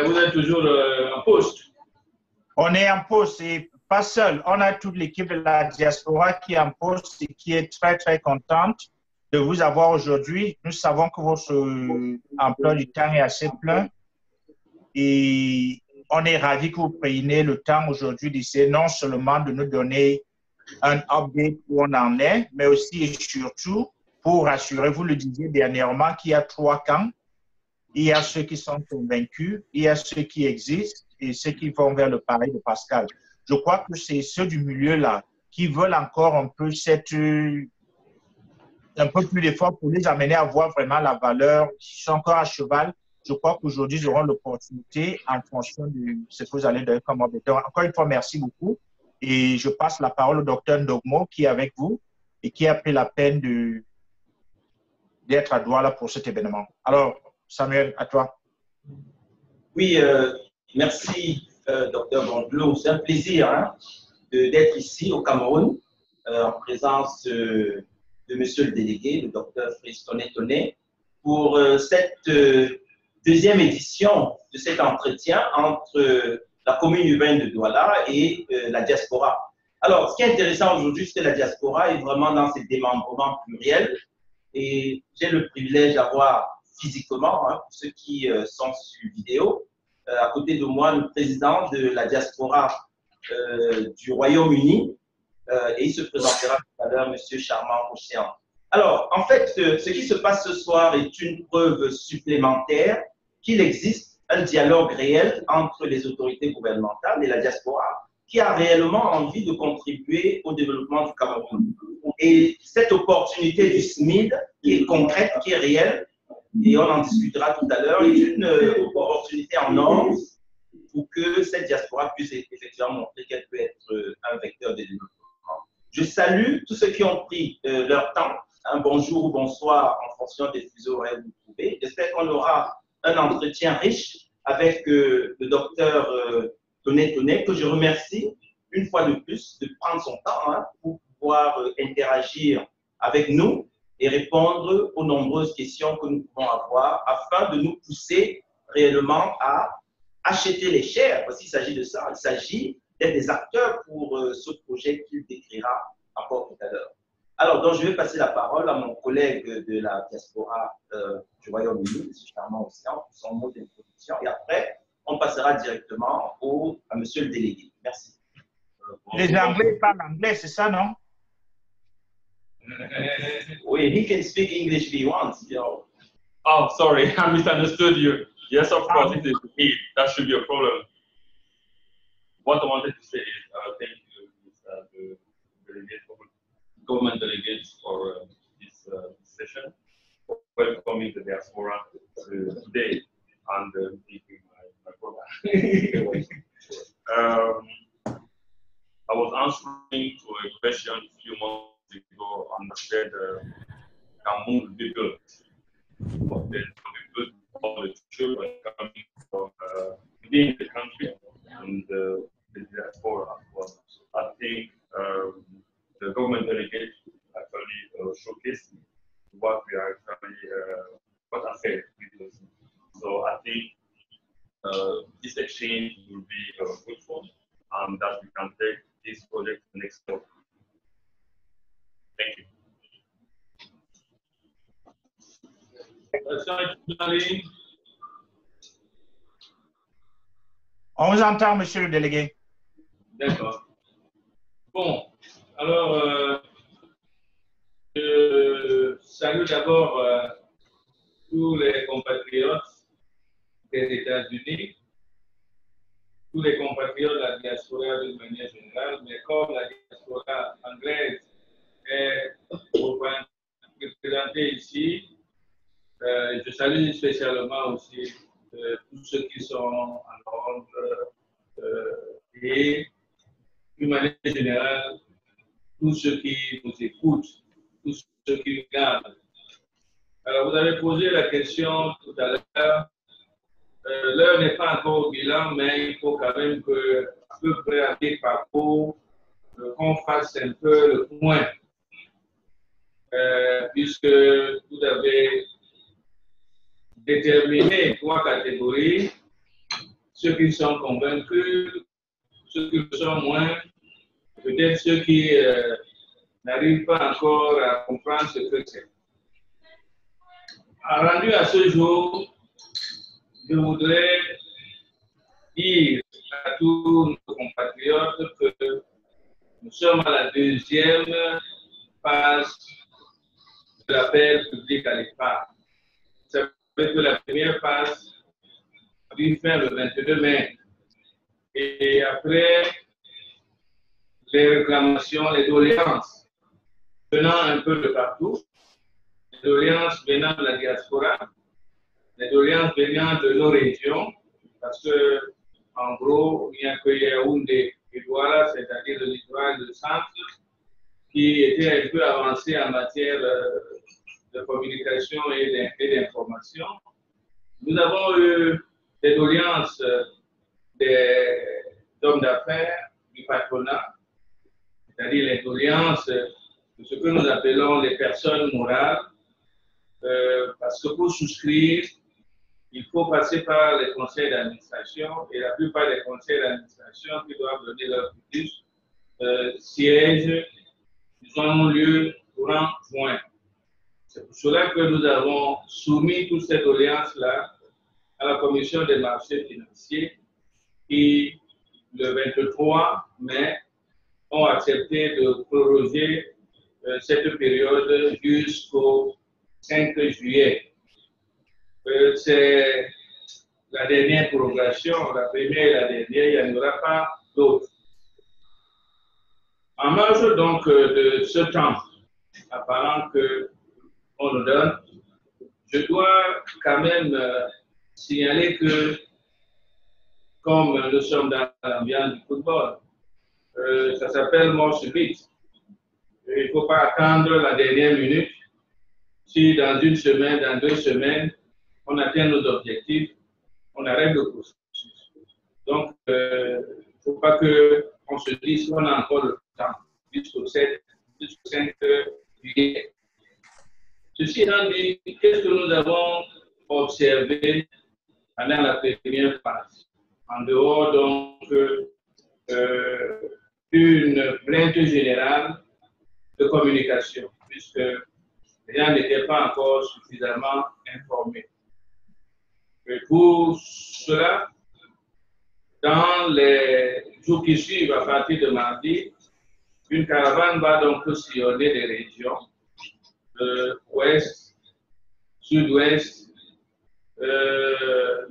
Vous êtes toujours en poste? On est en poste et pas seul. On a toute l'équipe de la diaspora qui est en poste et qui est très, très contente de vous avoir aujourd'hui. Nous savons que votre emploi du temps est assez plein et on est ravis que vous preniez le temps aujourd'hui d'essayer non seulement de nous donner un update où on en est, mais aussi et surtout pour rassurer, vous le disiez dernièrement, qu'il y a 3 camps. Il y a ceux qui sont convaincus, il y a ceux qui existent et ceux qui vont vers le pareil de Pascal. Je crois que c'est ceux du milieu-là qui veulent encore un peu un peu plus d'efforts pour les amener à voir vraiment la valeur, qui sont encore à cheval. Je crois qu'aujourd'hui, ils auront l'opportunité en fonction de ce que vous allez donner comme update. Encore une fois, merci beaucoup. Et je passe la parole au docteur Ndogmo qui est avec vous et qui a pris la peine d'être à Douala pour cet événement. Alors, Samuel, à toi. Oui, merci, docteur Bondlo. C'est un plaisir d'être ici au Cameroun en présence de monsieur le délégué, le docteur Fritz Tonnet, pour cette deuxième édition de cet entretien entre la commune urbaine de Douala et la diaspora. Alors, ce qui est intéressant aujourd'hui, c'est que la diaspora est vraiment dans ses démembrements pluriels et j'ai le privilège d'avoir physiquement, pour ceux qui sont sur vidéo, à côté de moi, le président de la diaspora du Royaume-Uni, et il se présentera tout à l'heure, M. Charmant Océan. Alors, en fait, ce qui se passe ce soir est une preuve supplémentaire qu'il existe un dialogue réel entre les autorités gouvernementales et la diaspora qui a réellement envie de contribuer au développement du Cameroun. Et cette opportunité du SMID, qui est concrète, qui est réelle, et on en discutera tout à l'heure, est une opportunité en or pour que cette diaspora puisse effectivement montrer qu'elle peut être un vecteur de développement. Je salue tous ceux qui ont pris leur temps, un bonjour ou bonsoir en fonction des fuseaux horaires que vous trouvez. J'espère qu'on aura un entretien riche avec le docteur Tonnet, que je remercie une fois de plus de prendre son temps pour pouvoir interagir avec nous et répondre aux nombreuses questions que nous pouvons avoir afin de nous pousser réellement à acheter les chairs, parce qu'il s'agit de ça, il s'agit d'être des acteurs pour ce projet qu'il décrira encore tout à l'heure. Alors, donc, je vais passer la parole à mon collègue de la diaspora du Royaume-Uni, M. Charmant Océan, pour son mot d'introduction, et après, on passera directement à M. le délégué. Merci. Les Anglais parlent anglais, c'est ça, non? Oui, he can speak English if he wants. You know. Oh, sorry, I misunderstood you. Yes, of course, it is me. That should be a problem. What I wanted to say is thank you, the government delegates for this session, for welcoming the diaspora today and taking my program. I was answering to a question a few months ago and said Cameroon will be built. But then we built all the children coming from within the country and the diaspora as well. I think the government delegates actually showcased what we are actually, what I said previously. So I think this exchange will be fruitful and that we can take this project to the next level. Thank you. On vous entend, monsieur le délégué. D'accord. Bon, alors, je salue d'abord tous les compatriotes des États-Unis, tous les compatriotes de la diaspora d'une manière générale, mais comme la diaspora anglaise est représentée ici, je salue spécialement aussi tous ceux qui sont en Londres et d'une manière générale, tous ceux qui nous écoutent, tous ceux qui regardent. Alors, vous avez posé la question tout à l'heure. L'heure n'est pas encore au bilan, mais il faut quand même que, à peu près avec parcours, qu'on fasse un peu le point. Puisque vous avez déterminé 3 catégories ceux qui sont convaincus, ceux qui le sont moins, peut-être ceux qui n'arrivent pas encore à comprendre ce que c'est. Rendu à ce jour, je voudrais dire à tous nos compatriotes que nous sommes à la deuxième phase de l'appel public à l'épargne. Ça veut dire que la première phase a dû faire le 22 mai. Et après, les réclamations, les doléances venant un peu de partout, les doléances venant de la diaspora, les doléances venant de nos régions, parce que, en gros, il n'y a que Yaoundé et Douala, c'est-à-dire le littoral de centre, qui était un peu avancé en matière de communication et d'information. Nous avons eu des doléances des hommes d'affaires, du patronat, c'est-à-dire les doléances de ce que nous appelons les personnes morales, parce que pour souscrire, il faut passer par les conseils d'administration et la plupart des conseils d'administration qui doivent donner leur public siègent, ils ont lieu courant juin. C'est pour cela que nous avons soumis toutes ces doléances-là à la Commission des marchés financiers qui, le 23 mai, ont accepté de proroger cette période jusqu'au 5 juillet. C'est la dernière prorogation, la première et la dernière, il n'y en aura pas d'autres. En marge donc de ce temps apparent qu'on nous donne, je dois quand même signaler que, comme nous sommes dans l'ambiance du football, ça s'appelle mort subite. Il ne faut pas attendre la dernière minute. Si dans une semaine, dans 2 semaines, on atteint nos objectifs, on arrête le processus. Donc, il ne faut pas qu'on se dise qu'on a encore le temps jusqu'au 5 juillet. Ceci étant dit, qu'est-ce que nous avons observé pendant la première phase? En dehors donc d'une plainte générale de communication, puisque les gens n'étaient pas encore suffisamment informés. Et pour cela, dans les jours qui suivent, à partir de mardi, une caravane va donc sillonner les régions ouest, sud-ouest,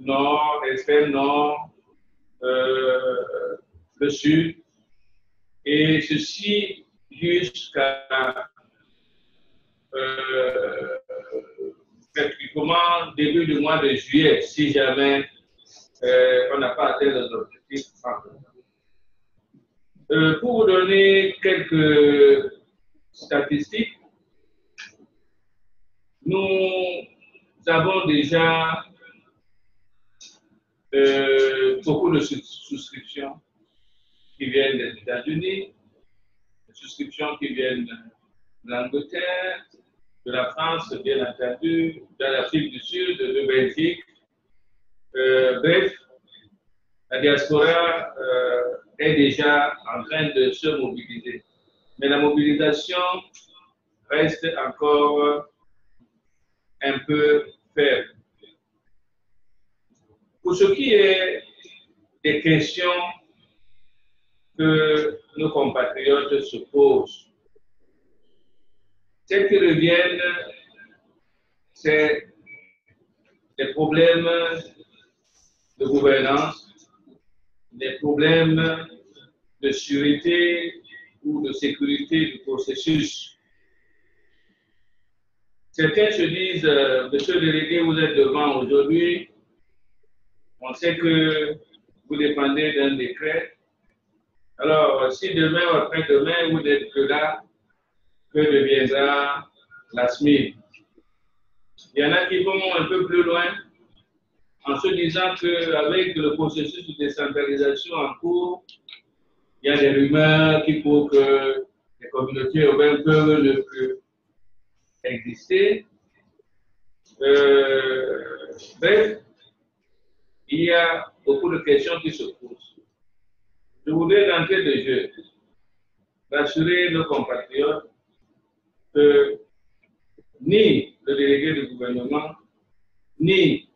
nord, extrême nord, le sud, et ceci jusqu'à pratiquement début du mois de juillet, si jamais on n'a pas atteint les objectifs. Pour vous donner quelques statistiques, nous avons déjà beaucoup de souscriptions qui viennent des États-Unis, des souscriptions qui viennent de l'Angleterre, de la France, bien entendu, de l'Afrique du Sud, de Belgique. Bref, la diaspora est déjà en train de se mobiliser. Mais la mobilisation reste encore un peu faible. Pour ce qui est des questions que nos compatriotes se posent, celles qui reviennent, c'est des problèmes de gouvernance, des problèmes de sécurité ou de sécurité du processus. Certains se disent, monsieur le délégué, vous êtes devant aujourd'hui, on sait que vous dépendez d'un décret. Alors, si demain ou après-demain, vous n'êtes que là, que deviendra la SMIL? Il y en a qui vont un peu plus loin en se disant qu'avec le processus de décentralisation en cours, il y a des rumeurs qui prouvent que les communautés urbaines peuvent ne plus exister. Bref, il y a beaucoup de questions qui se posent. Je voudrais d'entrée de jeu rassurer nos compatriotes que ni le délégué du gouvernement, ni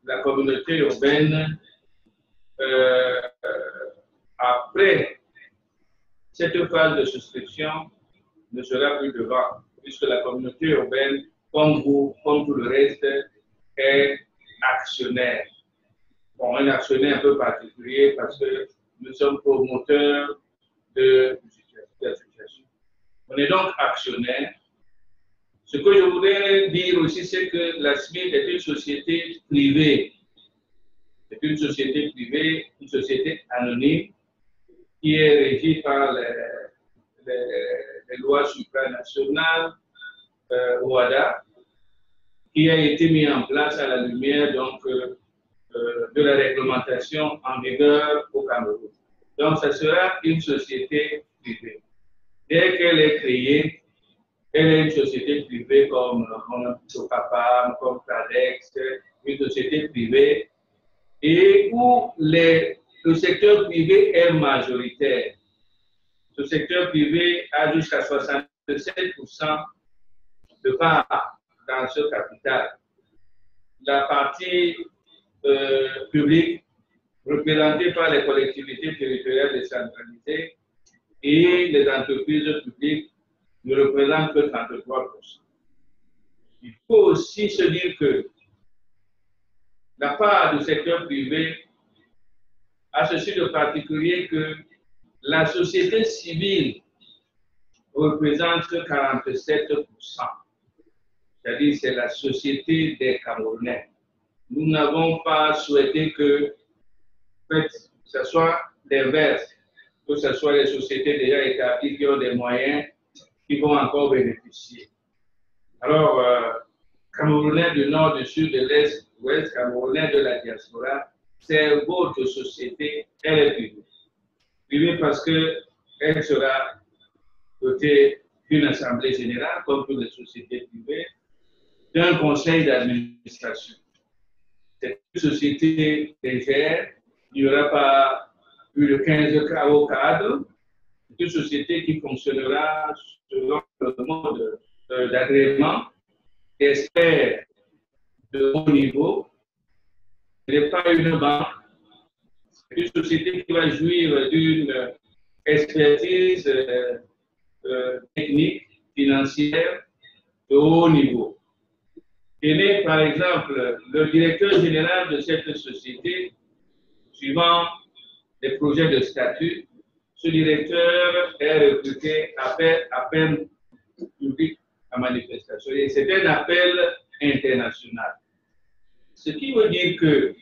la communauté urbaine, après cette phase de souscription, ne sera plus devant, puisque la communauté urbaine, comme vous, comme tout le reste, est actionnaire. Bon, un actionnaire un peu particulier parce que nous sommes promoteurs de l'association. On est donc actionnaire. Ce que je voudrais dire aussi, c'est que la SMIC est une société privée. C'est une société privée, une société anonyme qui est régie par les lois supranationales, OADA, qui a été mis en place à la lumière donc, de la réglementation en vigueur au Cameroun. Donc, ça sera une société privée. Dès qu'elle est créée, elle est une société privée comme Socapam, comme Cadex, une société privée, et où le secteur privé est majoritaire. Ce secteur privé a jusqu'à 67% de part dans ce capital. La partie publique, représentée par les collectivités territoriales décentralisées et les entreprises publiques, ne représentent que 33%. Il faut aussi se dire que la part du secteur privé a ceci de particulier que la société civile représente 47%. C'est-à-dire c'est la société des Camerounais. Nous n'avons pas souhaité que ce soit l'inverse, que ce soit les sociétés déjà établies qui ont des moyens qui vont encore bénéficier. Alors, Camerounais du nord, du sud, de l'est, de l'ouest, Camerounais de la diaspora, c'est votre société, elle est privée. Privée parce qu'elle sera dotée d'une assemblée générale, comme toutes les sociétés privées, d'un conseil d'administration. C'est une société légère, il n'y aura pas plus de 15 cadres. C'est une société qui fonctionnera selon le mode d'agrément d'experts de haut niveau. Ce n'est pas une banque. C'est une société qui va jouir d'une expertise technique, financière de haut niveau. Et par exemple, le directeur général de cette société, suivant les projets de statut, ce directeur est recruté à peine public à manifestation. Et c'est un appel international. Ce qui veut dire que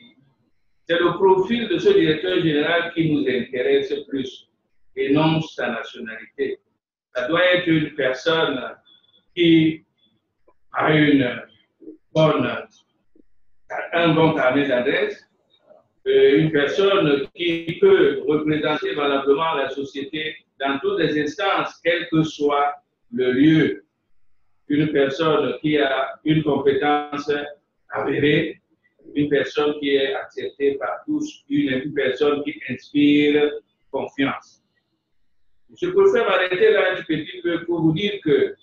c'est le profil de ce directeur général qui nous intéresse plus et non sa nationalité. Ça doit être une personne qui a un bon carnet d'adresse, une personne qui peut représenter valablement la société dans toutes les instances, quel que soit le lieu. Une personne qui a une compétence avérée, une personne qui est acceptée par tous, une personne qui inspire confiance. Je préfère m'arrêter là un petit peu pour vous dire que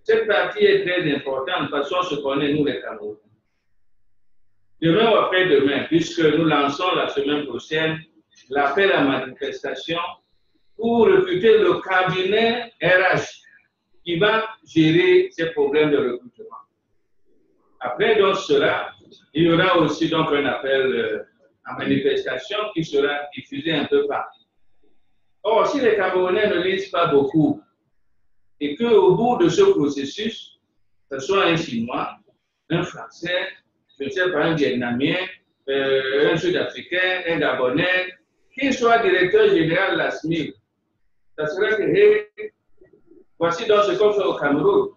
cette partie est très importante parce qu'on se connaît, nous les Camerounais. Demain ou après-demain, puisque nous lançons la semaine prochaine l'appel à manifestation pour recruter le cabinet RH qui va gérer ces problèmes de recrutement. Après donc cela, il y aura aussi donc un appel à manifestation qui sera diffusé un peu partout. Or, si les Camerounais ne lisent pas beaucoup et qu'au bout de ce processus, ce soit un Chinois, un Français, je ne sais pas, un Vietnamien, un Sud-Africain, un Gabonais, qui soit directeur général de la SMIC, ça serait que, hey, voici donc ce qu'on fait au Cameroun.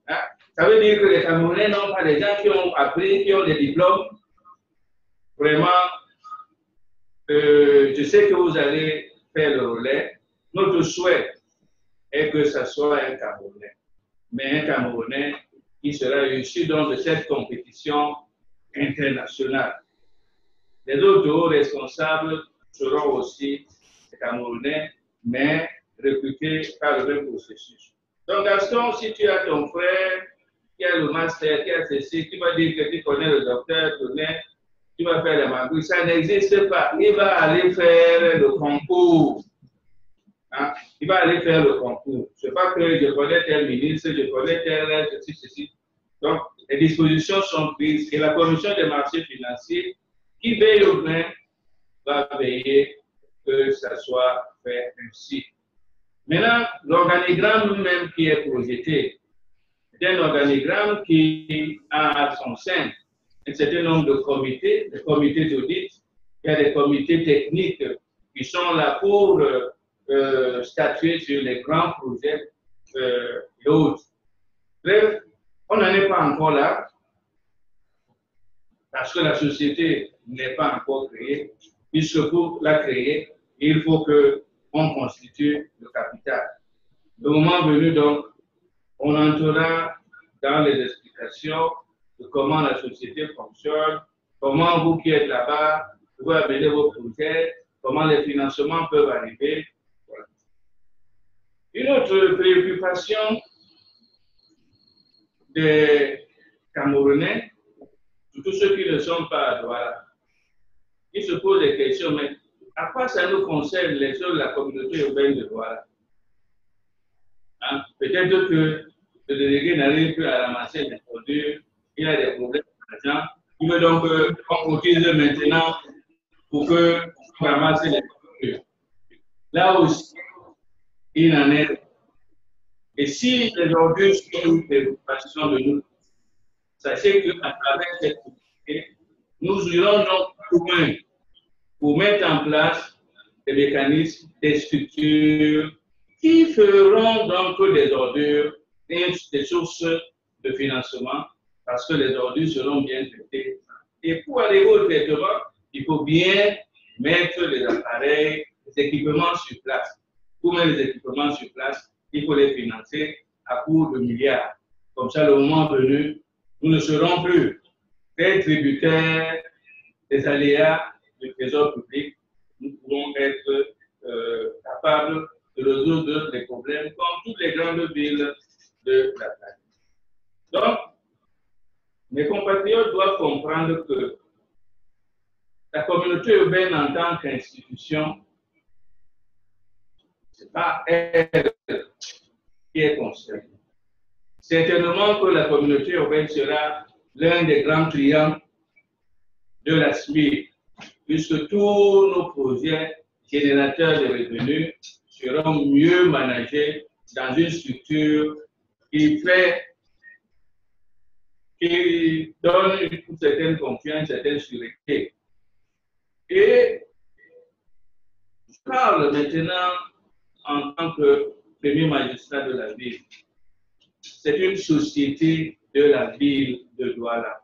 Hein? Ça veut dire que les Camerounais n'ont pas des gens qui ont appris, qui ont des diplômes. Vraiment, je sais que vous allez faire le relais. Notre souhait est que ce soit un Camerounais, mais un Camerounais qui sera issu donc de cette compétition internationale. Les autres hauts responsables seront aussi Camerounais, mais recrutés par le même processus. Donc, Gaston, si tu as ton frère qui a le master, qui a ceci, qui va dire que tu connais le docteur, tu vas faire la magouille, ça n'existe pas. Il va aller faire le concours. Hein? Il va aller faire le concours. Ce n'est pas que je connais tel ministre, je connais tel, ceci. Donc, les dispositions sont prises et la Commission des marchés financiers qui veille au bien va veiller que ça soit fait ainsi. Maintenant, l'organigramme lui-même qui est projeté, c'est un organigramme qui a à son sein un certain nombre de comités, des comités d'audit, il y a des comités techniques qui sont là pour statuer sur les grands projets et autres. Bref, on n'en est pas encore là, parce que la société n'est pas encore créée, puisque pour la créer, il faut qu'on constitue le capital. Le moment venu, donc, on entrera dans les explications de comment la société fonctionne, comment vous qui êtes là-bas, vous pouvez amener vos projets, comment les financements peuvent arriver. Voilà. Une autre préoccupation des Camerounais, tous ceux qui ne sont pas à Douala, ils se posent des questions, mais à quoi ça nous concerne les choses de la communauté urbaine de Douala? Hein? Peut-être que le délégué n'arrive plus à ramasser des produits, il a des problèmes d'argent, il veut donc qu'on cotise maintenant pour que on ramasse les produits. Là aussi, il en est. Et si les ordures sont une préoccupation de nous, sachez qu'à travers cette communauté, nous irons donc plus loin pour mettre en place des mécanismes, des structures qui feront donc des ordures des sources de financement parce que les ordures seront bien traitées. Et pour aller au traitement, il faut bien mettre les appareils, les équipements sur place. Pour mettre les équipements sur place, il faut les financer à coût de milliards. Comme ça, le moment venu, nous ne serons plus très tributaires des aléas du trésor public. Nous pourrons être capables de résoudre les problèmes comme toutes les grandes villes de la planète. Donc, mes compatriotes doivent comprendre que la communauté urbaine en tant qu'institution, ce n'est pas elle qui est concernée. Certainement que la communauté urbaine sera l'un des grands clients de la SMIC, puisque tous nos projets générateurs de revenus seront mieux managés dans une structure qui donne une certaine confiance, une certaine sécurité. Et je parle maintenant en tant que premier magistrat de la ville. C'est une société de la ville de Douala.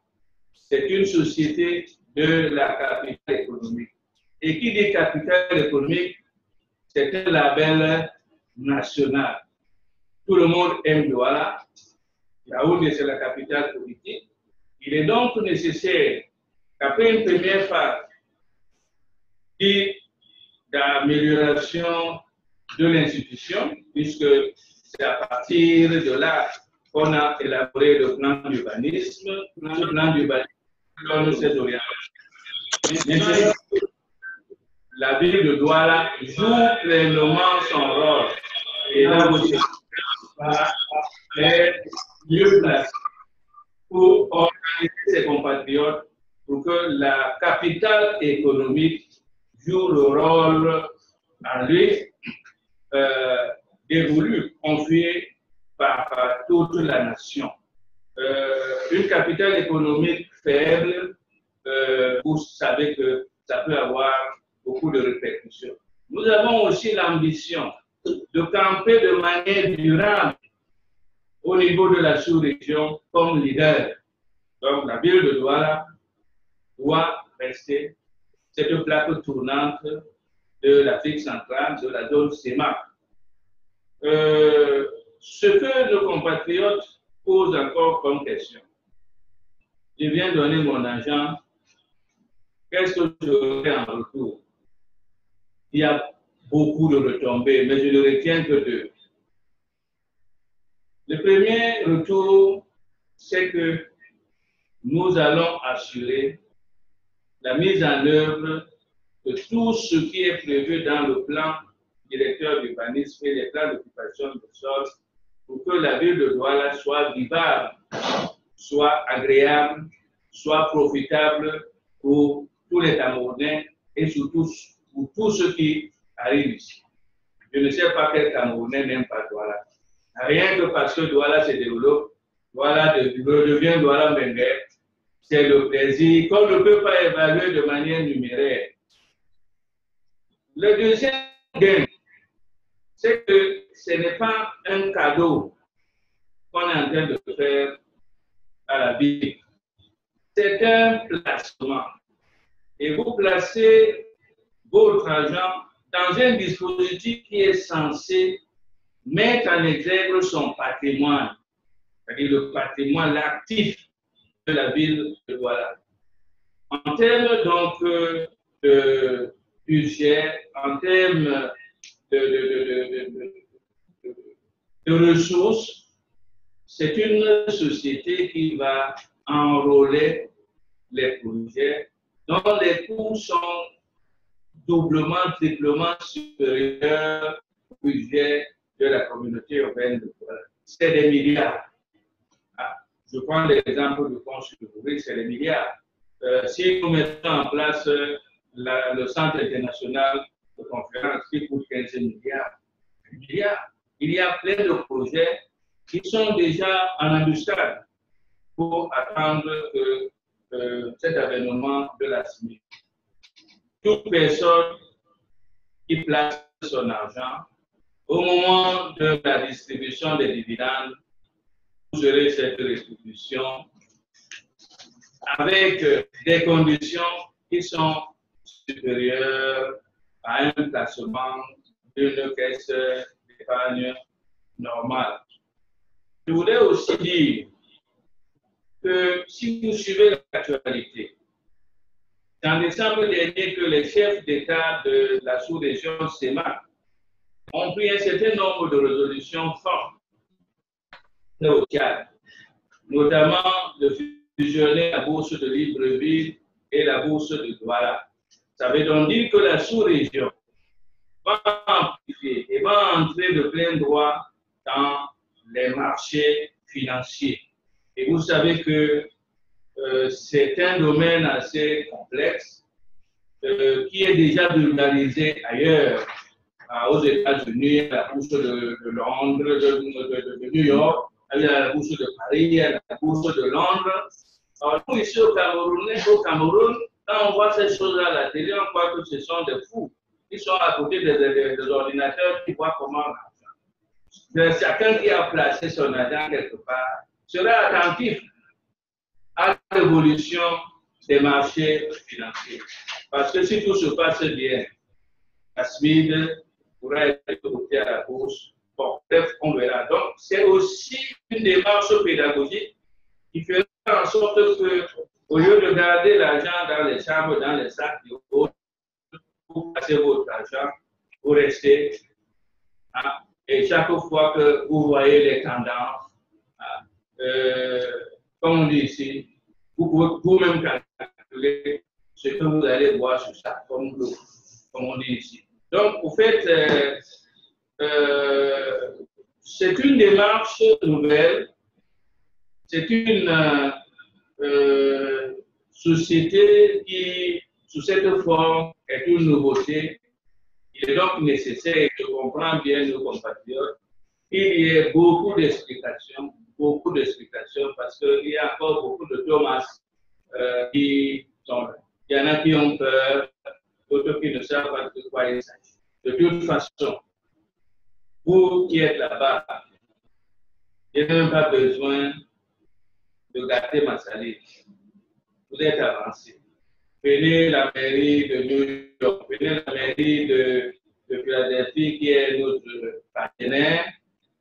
C'est une société de la capitale économique. Et qui dit capitale économique, c'est un label national. Tout le monde aime Douala. Yaoundé, c'est la capitale politique. Il est donc nécessaire qu'après une première phase d'amélioration de l'institution, puisque c'est à partir de là qu'on a élaboré le plan d'urbanisme. Le plan d'urbanisme donne cette orientation. La ville de Douala joue pleinement son rôle. Et là aussi, est mieux placé pour organiser ses compatriotes pour que la capitale économique joue le rôle en lui dévolu, confié par toute la nation. Une capitale économique faible, vous savez que ça peut avoir beaucoup de répercussions. Nous avons aussi l'ambition de camper de manière durable au niveau de la sous-région comme leader. Donc la ville de Douala doit rester cette plaque tournante de l'Afrique centrale, de la zone CEMAC. Ce que nos compatriotes posent encore comme question, je viens donner mon argent qu'est-ce que j'aurai en retour? Il y a beaucoup de retombées, mais je ne retiens que deux. Le premier retour, c'est que nous allons assurer la mise en œuvre de tout ce qui est prévu dans le plan directeur d'urbanisme et les plans d'occupation du sol pour que la ville de Douala soit vivable, soit agréable, soit profitable pour tous les Camerounais et surtout pour tous ceux qui arrivent ici. Je ne sais pas quel Camerounais n'aime pas Douala. Rien que parce que Douala se développe, Douala devient Douala Menguer, c'est le plaisir qu'on ne peut pas évaluer de manière numéraire. Le deuxième gain, c'est que ce n'est pas un cadeau qu'on est en train de faire à la ville. C'est un placement. Et vous placez votre argent dans un dispositif qui est censé mettre en exergue son patrimoine, c'est-à-dire le patrimoine, l'actif de la ville de Douala. En termes donc de budget, en termes de ressources, c'est une société qui va enrôler les projets dont les coûts sont doublement, triplement supérieurs au budget de la communauté urbaine de Douala. C'est des milliards. Je prends l'exemple du fonds structuré, c'est des milliards. Si nous mettons en place le centre international de conférence qui coûte 15 milliards, il y a plein de projets qui sont déjà en embuscade pour attendre cet avènement de la SMIC. Toute personne qui place son argent, au moment de la distribution des dividendes, vous aurez cette restitution avec des conditions qui sont supérieures à un placement d'une caisse d'épargne normale. Je voudrais aussi dire que si vous suivez l'actualité, c'est en décembre dernier que les chefs d'État de la sous-région CEMAC ont pris un certain nombre de résolutions fortes au Tchad, notamment de fusionner la bourse de Libreville et la bourse de Douala. Ça veut donc dire que la sous-région va amplifier et va entrer de plein droit dans les marchés financiers. Et vous savez que c'est un domaine assez complexe qui est déjà vulgarisé ailleurs, aux États-Unis, à la bourse de Londres, de New York, à la bourse de Paris, à la bourse de Londres. Alors, nous, ici au Cameroun, quand on voit ces choses-là à la télé, on croit que ce sont des fous. Ils sont à côté des ordinateurs qui voient comment l'argent. Chacun qui a placé son argent quelque part sera attentif à l'évolution des marchés financiers. Parce que si tout se passe bien, la SMID pourra être cotée à la bourse. Bon, bref, on verra. Donc, c'est aussi une démarche pédagogique qui fait en sorte que, au lieu de garder l'argent dans les chambres, dans les sacs, vous passez votre argent, vous restez. Et chaque fois que vous voyez les tendances, comme on dit ici, vous pouvez vous-même calculer ce que vous allez voir sur ça, comme on dit ici. Donc, au fait, c'est une démarche nouvelle, c'est une société qui, sous cette forme, est une nouveauté. Il est donc nécessaire de comprendre bien nos compatriotes. Il y a beaucoup d'explications, parce qu'il y a encore beaucoup de Thomas qui sont là. Il y en a qui ont peur, d'autres qui ne savent pas de quoi il s'agit. De toute façon, vous qui êtes là-bas, je n'ai même pas besoin de gâter ma salive. Vous êtes avancés. Venez la mairie de New York, venez la mairie de Philadelphie qui est notre partenaire.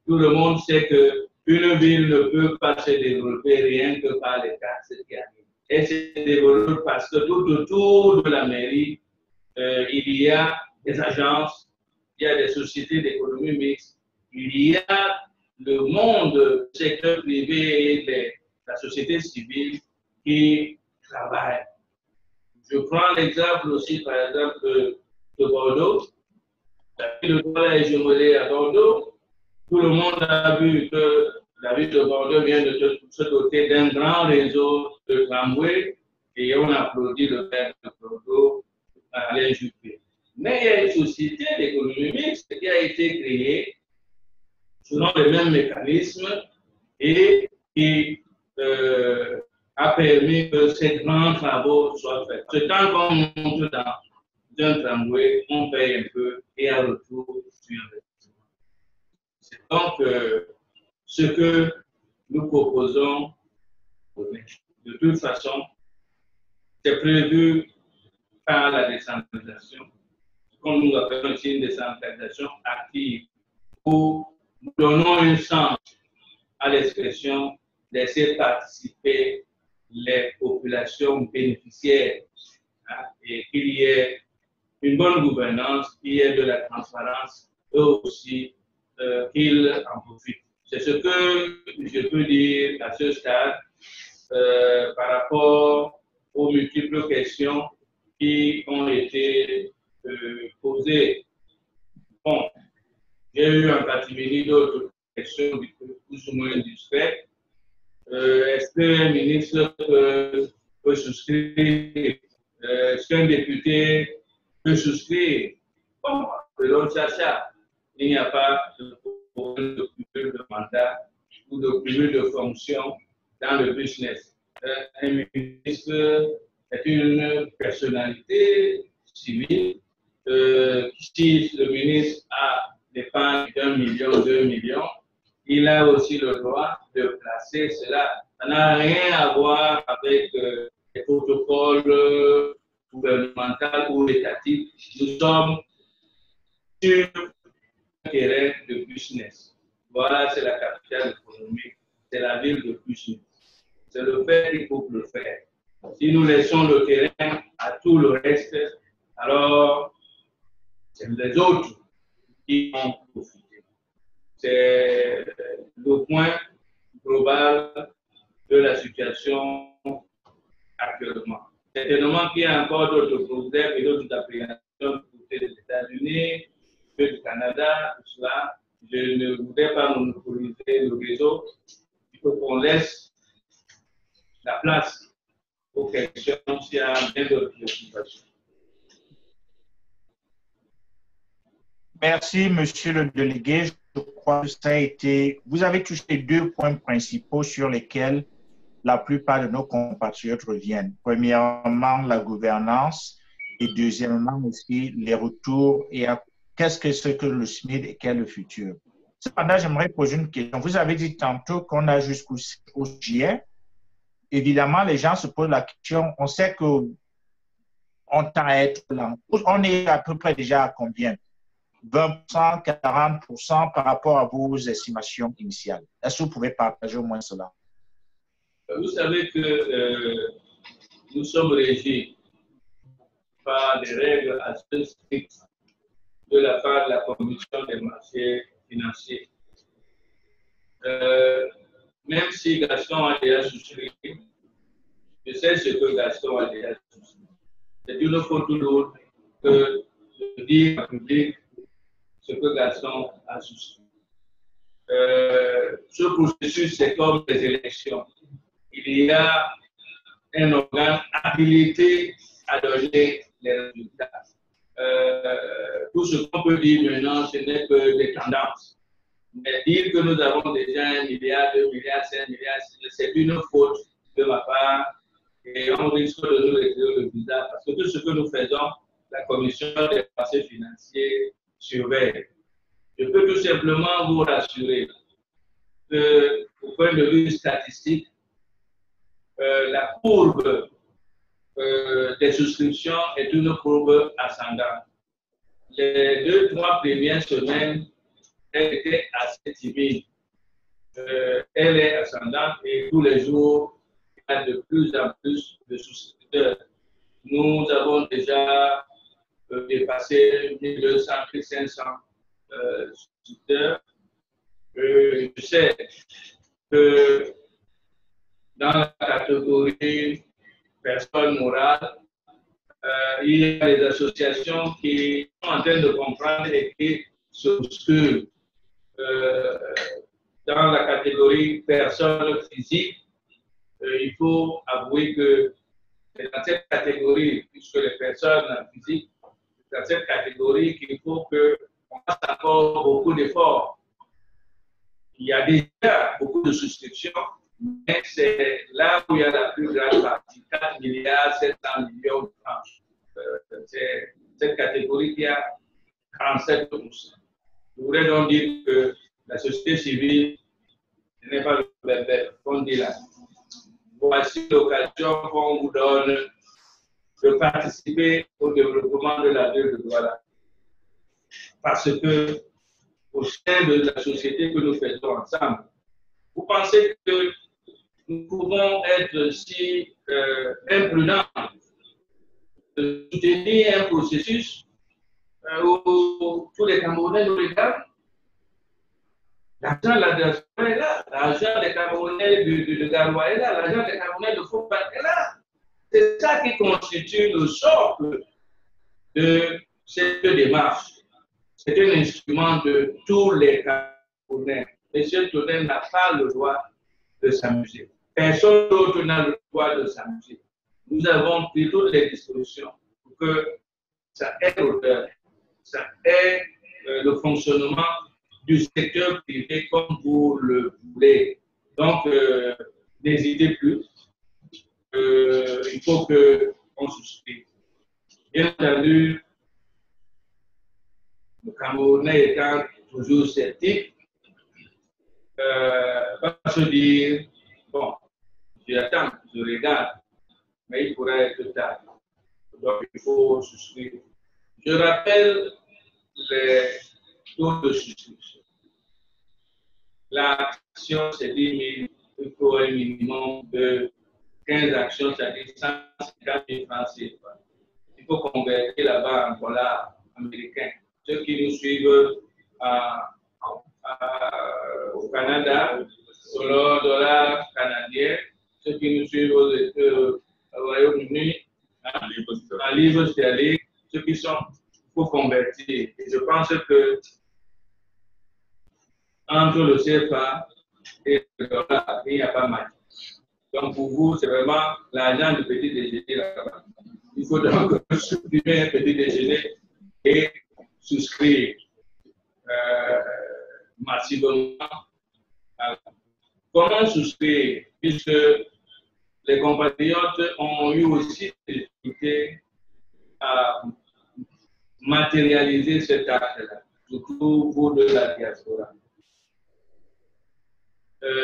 Tout le monde sait qu'une ville ne peut pas se développer rien que par les taxes qui arrivent. Elle se développe parce que tout autour de la mairie, il y a des agences, il y a des sociétés d'économie mixte, il y a le monde, du secteur privé et la société civile qui travaillent. Je prends l'exemple aussi, par exemple, de Bordeaux. Le collège jumelé à Bordeaux, tout le monde a vu que la ville de Bordeaux vient de se doter d'un grand réseau de tramways et on applaudit le maire de Bordeaux, Alain Juppé. Mais il y a une société d'économie mixte qui a été créée selon les mêmes mécanismes et qui a permis que ces grands travaux soient faits. Ce temps qu'on monte dans un tramway, on paye un peu et à retour sur l'investissement. C'est donc ce que nous proposons. De toute façon, c'est prévu par la décentralisation, comme nous appelons aussi une décentralisation active, où nous donnons un sens à l'expression laisser participer les populations bénéficiaires, hein, et qu'il y ait une bonne gouvernance, qu'il y ait de la transparence, eux aussi qu'ils en profitent. C'est ce que je peux dire à ce stade par rapport aux multiples questions qui ont été posées. Bon, j'ai eu en catimini d'autres questions plus ou moins discrètes. Est-ce qu'un ministre peut souscrire? Est-ce qu'un député peut souscrire? Bon, selon Chacha, il n'y a pas de problème de cumul de mandat ou de cumul de fonction dans le business. Un ministre est une personnalité civile. Si le ministre a l'épargne d'1 million, 2 millions, il a aussi le droit de placer cela. Ça n'a rien à voir avec les protocoles gouvernementaux ou étatiques. Nous sommes sur un terrain de business. Voilà, c'est la capitale économique, c'est la ville de business. C'est le fait qu'il faut le faire. Si nous laissons le terrain à tout le reste, alors c'est les autres qui vont profiter. C'est le point global de la situation actuellement. Certainement qu'il y a encore d'autres problèmes et d'autres appréhensions du côté des États-Unis, du Canada, tout cela. Je ne voudrais pas monopoliser le réseau. Il faut qu'on laisse la place aux questions s'il y a bien d'autres préoccupations. Merci, monsieur le délégué. Je crois que ça a été. Vous avez touché 2 points principaux sur lesquels la plupart de nos compatriotes reviennent. Premièrement, la gouvernance et deuxièmement aussi les retours et qu'est-ce que c'est que le SMID et quel est le futur. Cependant, j'aimerais poser une question. Vous avez dit tantôt qu'on a jusqu'au juillet. Évidemment, les gens se posent la question. On sait qu'on tend à être là. On est à peu près déjà à combien? 20%, 40% par rapport à vos estimations initiales. Est-ce que vous pouvez partager au moins cela? Vous savez que nous sommes régis par des règles assez strictes de la part de la Commission des marchés financiers. Même si Gaston a déjà souscrit, je sais ce que Gaston a déjà souscrit. C'est une faute lourde que de dire en public ce que Gaston a souscrit. Ce processus, c'est comme les élections. Il y a un organe habilité à donner les résultats. Tout ce qu'on peut dire maintenant, ce n'est que des tendances. Mais dire que nous avons déjà 1 milliard, 2 milliards, 5 milliards, c'est une faute de ma part et on risque de nous retirer le visa parce que tout ce que nous faisons, la Commission des marchés financiers surveille. Je peux tout simplement vous rassurer que, au point de vue statistique, la courbe des souscriptions est une courbe ascendante. Les 2-3 premières semaines, elle était assez timide. Elle est ascendante et tous les jours, il y a de plus en plus de souscripteurs. nous avons déjà dépassé 1200 et 500 souscripteurs. Je sais que dans la catégorie personnes morales, il y a des associations qui sont en train de comprendre et qui souscrivent. Dans la catégorie personnes physiques, il faut avouer que c'est dans cette catégorie, puisque les personnes physiques, c'est dans cette catégorie qu'il faut qu'on fasse encore beaucoup d'efforts. Il y a déjà beaucoup de souscriptions, mais c'est là où il y a la plus grande partie, 4 milliards 700 millions de francs. C'est cette catégorie qui a 47%. Je voudrais donc dire que la société civile n'est pas le bébé, qu'on dit là. Voici l'occasion qu'on vous donne de participer au développement de la ville de Douala. Parce que, au sein de la société que nous faisons ensemble, vous pensez que nous pouvons être si imprudents de soutenir un processus où tous les Camerounais nous regardent? L'argent de la diaspora est là, l'argent des Camerounais de Garoua est là, l'argent des Camerounais de Foucault est là. C'est ça qui constitue le socle de cette démarche. C'est un instrument de tous les Camerounais. M. Tonel n'a pas le droit de s'amuser. Personne d'autre n'a le droit de s'amuser. Nous avons pris toutes les dispositions pour que ça aide le fonctionnement du secteur privé comme vous le voulez. Donc, n'hésitez plus. Il faut qu'on souscrive. Bien entendu, le Camerounais étant toujours sceptique, va se dire, bon, j'attends, je regarde, mais il pourrait être tard. Donc, il faut souscrire. Je rappelle les taux de souscription. L'action, c'est 10 000, il faut un minimum de 15 actions, c'est-à-dire 150 000 francs CFA. Il faut convertir là-bas en dollars américains. Ceux qui nous suivent au Canada, dollars canadiens, ceux qui nous suivent au Royaume-Uni, en livres sterling, ceux qui sont pour convertir. Et je pense que entre le CFA et le dollar, il n'y a pas mal. Donc pour vous, c'est vraiment l'argent du petit déjeuner là-bas. Il faut donc supprimer un petit déjeuner et souscrire massivement. Comment souscrire? Puisque les compatriotes ont eu aussi des difficultés à matérialiser cet acte-là, surtout pour de la diaspora.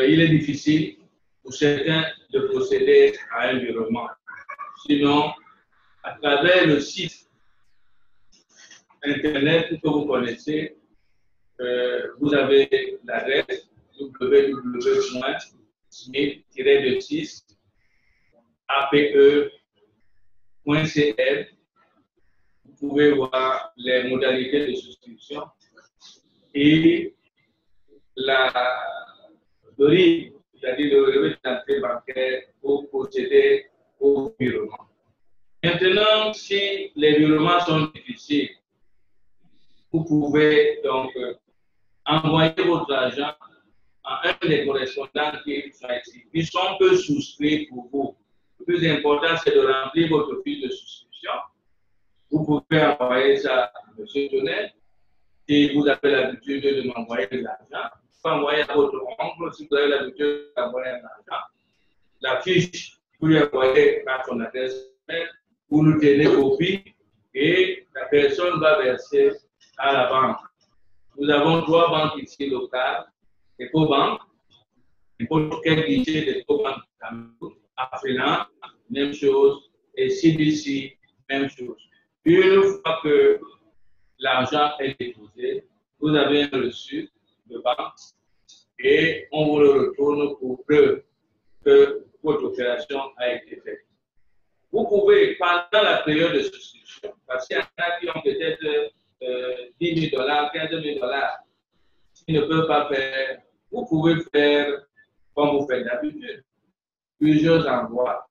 Il est difficile pour certains de procéder à un virement. Sinon, à travers le site Internet que vous connaissez, vous avez l'adresse www.smith-ape.cl. Vous pouvez voir les modalités de souscription et le RIB, c'est-à-dire le relevé d'entrée bancaire pour procéder au virement. Maintenant, si les virements sont difficiles, vous pouvez donc envoyer votre argent à un des correspondants qui sont ici. Ils sont peu souscrits pour vous. Le plus important, c'est de remplir votre fiche de souscription. Vous pouvez envoyer ça à M. Tonel. Si vous avez l'habitude de m'envoyer de l'argent, vous pouvez envoyer à votre oncle si vous avez l'habitude d'envoyer de l'argent. La fiche, vous lui envoyez par son adresse mail, vous nous tenez copie et la personne va verser à la banque. Nous avons 3 banques ici locales, EcoBank, n'importe quel guichet d'EcoBank, Afriland, même chose, et CDC, même chose. Une fois que l'argent est déposé, vous avez un reçu de banque et on vous le retourne pour preuve que votre opération a été faite. vous pouvez, pendant la période de souscription, parce qu'il y en a qui ont peut-être 10 000 $, 15 000 $, qui ne peuvent pas faire, vous pouvez faire comme vous faites d'habitude, plusieurs envois.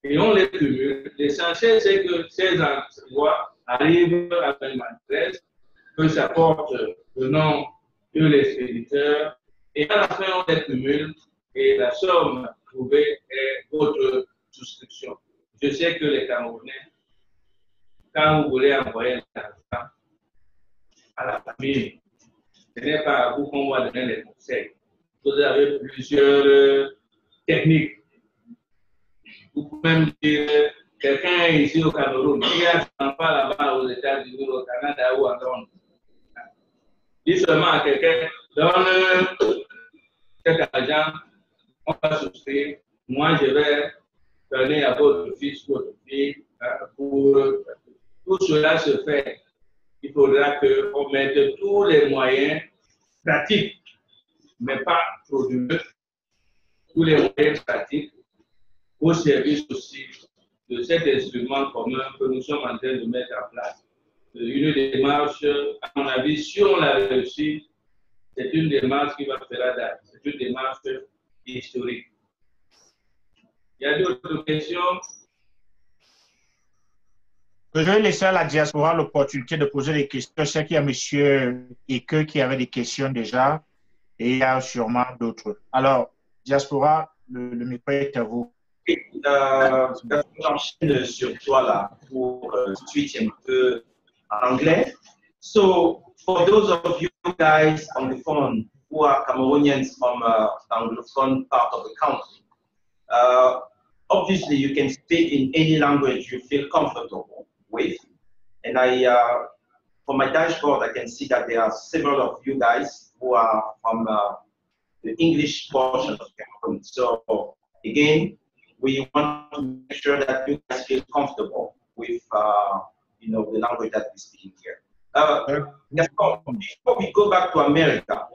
Et on les cumule. L'essentiel, c'est que ces envois arrivent à une adresse, que ça porte le nom de l'expéditeur, et à la fin, on les cumule, et la somme trouvée est votre souscription. Je sais que les Camerounais, quand vous voulez envoyer l'argent à la famille, ce n'est pas à vous qu'on va donner les conseils. Vous avez plusieurs techniques. Vous pouvez même dire, quelqu'un ici au Cameroun, qui a un enfant là-bas aux États-Unis, au Canada ou en Londres, dit seulement à quelqu'un, donne cet argent, on va souscrire, moi je vais donner à votre fils, votre fille, pour tout cela se fait. Il faudra qu'on mette tous les moyens pratiques, mais pas frauduleux, tous les moyens pratiques au service aussi de cet instrument commun que nous sommes en train de mettre en place. Une démarche, à mon avis, si on l'a réussi, c'est une démarche qui va faire la date. C'est une démarche historique. Il y a d'autres questions? Je vais laisser à la diaspora l'opportunité de poser des questions. Je sais qu'il y a M. Eke qui avait des questions déjà et il y a sûrement d'autres. Alors, diaspora, le micro est à vous. J'enchaîne sur toi là pour switch un peu en anglais. So, for those of you guys on the phone who are Cameroonians from the Anglophone part of the country, obviously you can speak in any language you feel comfortable with. And from my dashboard, I can see that there are several of you guys who are from the English portion of Cameroon. So, again, we want to make sure that you guys feel comfortable with the language that we speak here. Before we go back to America,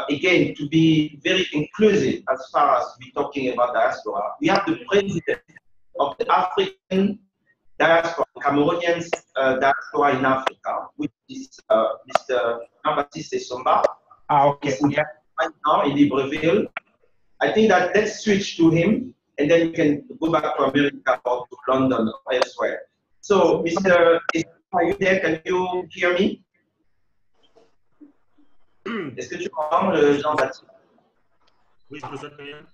again, to be very inclusive as far as we're talking about diaspora, we have the president of the African diaspora, Cameroonians diaspora in Africa, which is Mr. Jean-Baptiste Somba. Okay. Yeah. Right now in Libreville. I think that let's switch to him, and then we can go back to America or to London or elsewhere. So, Mr. Are you there? Can you hear me? Est-ce que tu m'entends, Jean-Baptiste? Oui, je vous entends bien.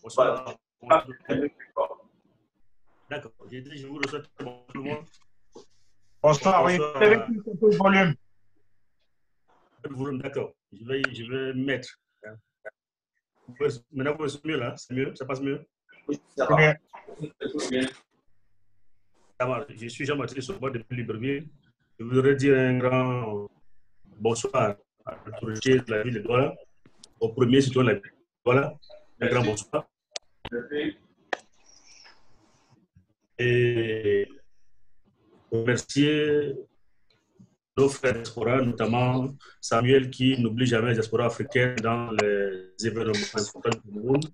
Bonsoir. D'accord. J'ai dit, je vous reçois tout le monde. Bonsoir, oui. Le volume. D'accord. Je vais mettre. Maintenant, vous êtes mieux là? C'est mieux? Ça passe mieux? Oui, ça va. Je suis Jean-Baptiste Somba depuis Libreville. Je voudrais dire un grand bonsoir à l'autorité de la ville de Douala, au premier citoyen de la ville de Douala. Un grand bonsoir. Et remercier nos frères diaspora, notamment Samuel, qui n'oublie jamais la diaspora africaine dans les événements importants du monde.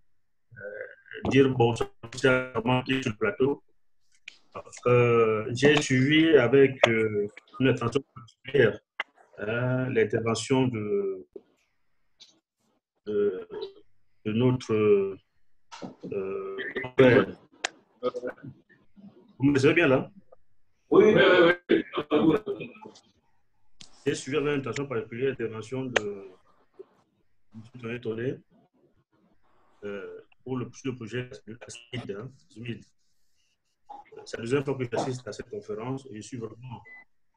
Dire bonsoir qui est sur le plateau. J'ai suivi avec une attention particulière l'intervention de notre frère. Vous me laissez bien là? Oui. J'ai suivi avec une attention particulière l'intervention de M. Toné pour le projet SMID. C'est la deuxième fois que j'assiste à cette conférence et je suis vraiment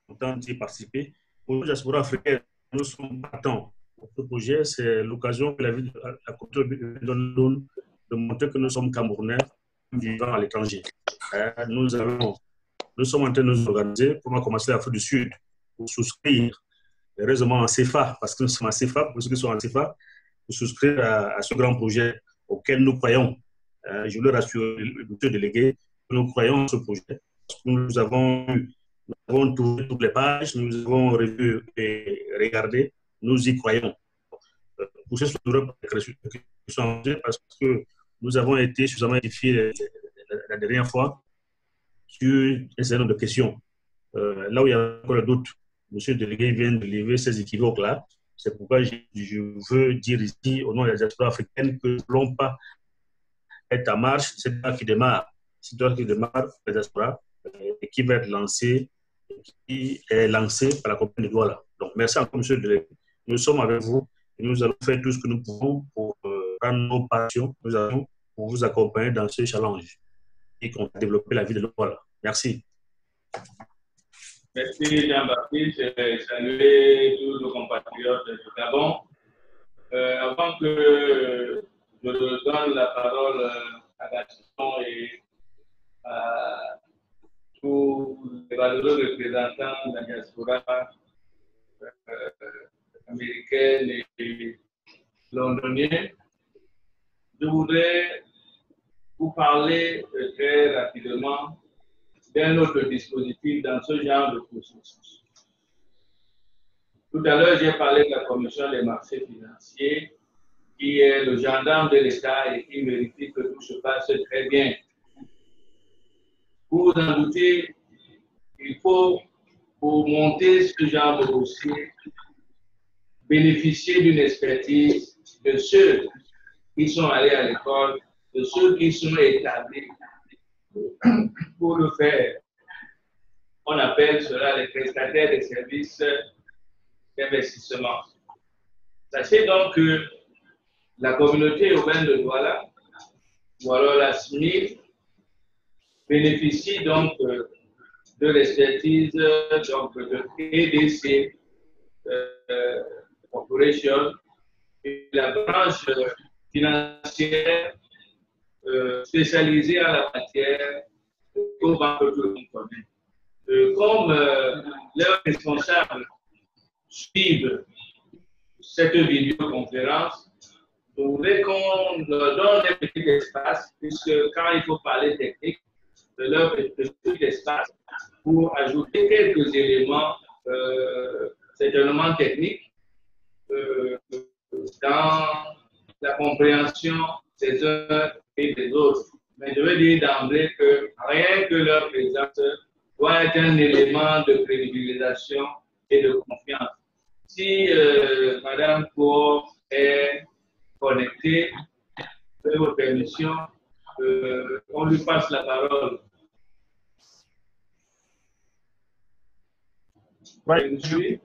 content d'y participer. Pour nous, la diaspora africaine, nous sommes partants. Ce projet, c'est l'occasion que la ville à côté donne de montrer que nous sommes Camerounais vivant à l'étranger. Nous sommes en train de nous organiser pour commencer l'Afrique du Sud pour souscrire heureusement en CFA, parce que nous sommes en CFA, pour ceux qui sont en CFA, pour souscrire à ce grand projet auquel nous croyons. Je voulais rassurer le monsieur délégué que nous croyons en ce projet. Parce que nous avons tourné toutes les pages, nous avons revu et regardé, nous y croyons. Pour ce parce que nous avons été suffisamment édifiés la dernière fois sur un certain nombre de questions. Là où il y a encore le doute, M. le délégué vient de lever ces équivoques-là. C'est pourquoi je veux dire ici, au nom de la diaspora africaine, que nous ne voulons pas être en marche. C'est toi qui démarre. C'est toi qui démarre, la diaspora, et qui va être lancé, qui est lancé par la compagnie de Douala. Donc, merci encore, M. le délégué. Nous sommes avec vous et nous allons faire tout ce que nous pouvons pour prendre nos passions. Nous allons pour vous accompagner dans ce challenge et qu'on va développer la vie de Douala. Merci. Merci Jean-Baptiste. Saluer tous nos compatriotes du Gabon. Avant que je donne la parole à Gaston et à tous les valeureux représentants de la diaspora américaine et londonienne, je voudrais vous parler très rapidement d'un autre dispositif dans ce genre de processus. Tout à l'heure, j'ai parlé de la Commission des marchés financiers, qui est le gendarme de l'État et qui vérifie que tout se passe très bien. Vous vous en doutez, il faut, pour monter ce genre de dossier, bénéficier d'une expertise de ceux qui sont allés à l'école, de ceux qui sont établis. Pour le faire, on appelle cela les prestataires de services d'investissement. Sachez donc que la communauté urbaine de Douala, ou alors la SMIC, bénéficie donc de l'expertise de EDC Corporation, et la branche financière spécialisée en la matière, comme tout le monde connaît. Comme leurs responsables suivent cette vidéoconférence, je voudrais qu'on leur donne un petit espace, puisque quand il faut parler technique, de leur petit espace pour ajouter quelques éléments certainement techniques dans la compréhension des uns et des autres. Mais je veux dire d'emblée que rien que leur présence doit être un élément de crédibilisation et de confiance. Si Madame Cour est connectée, avec votre permission, on lui passe la parole. Oui.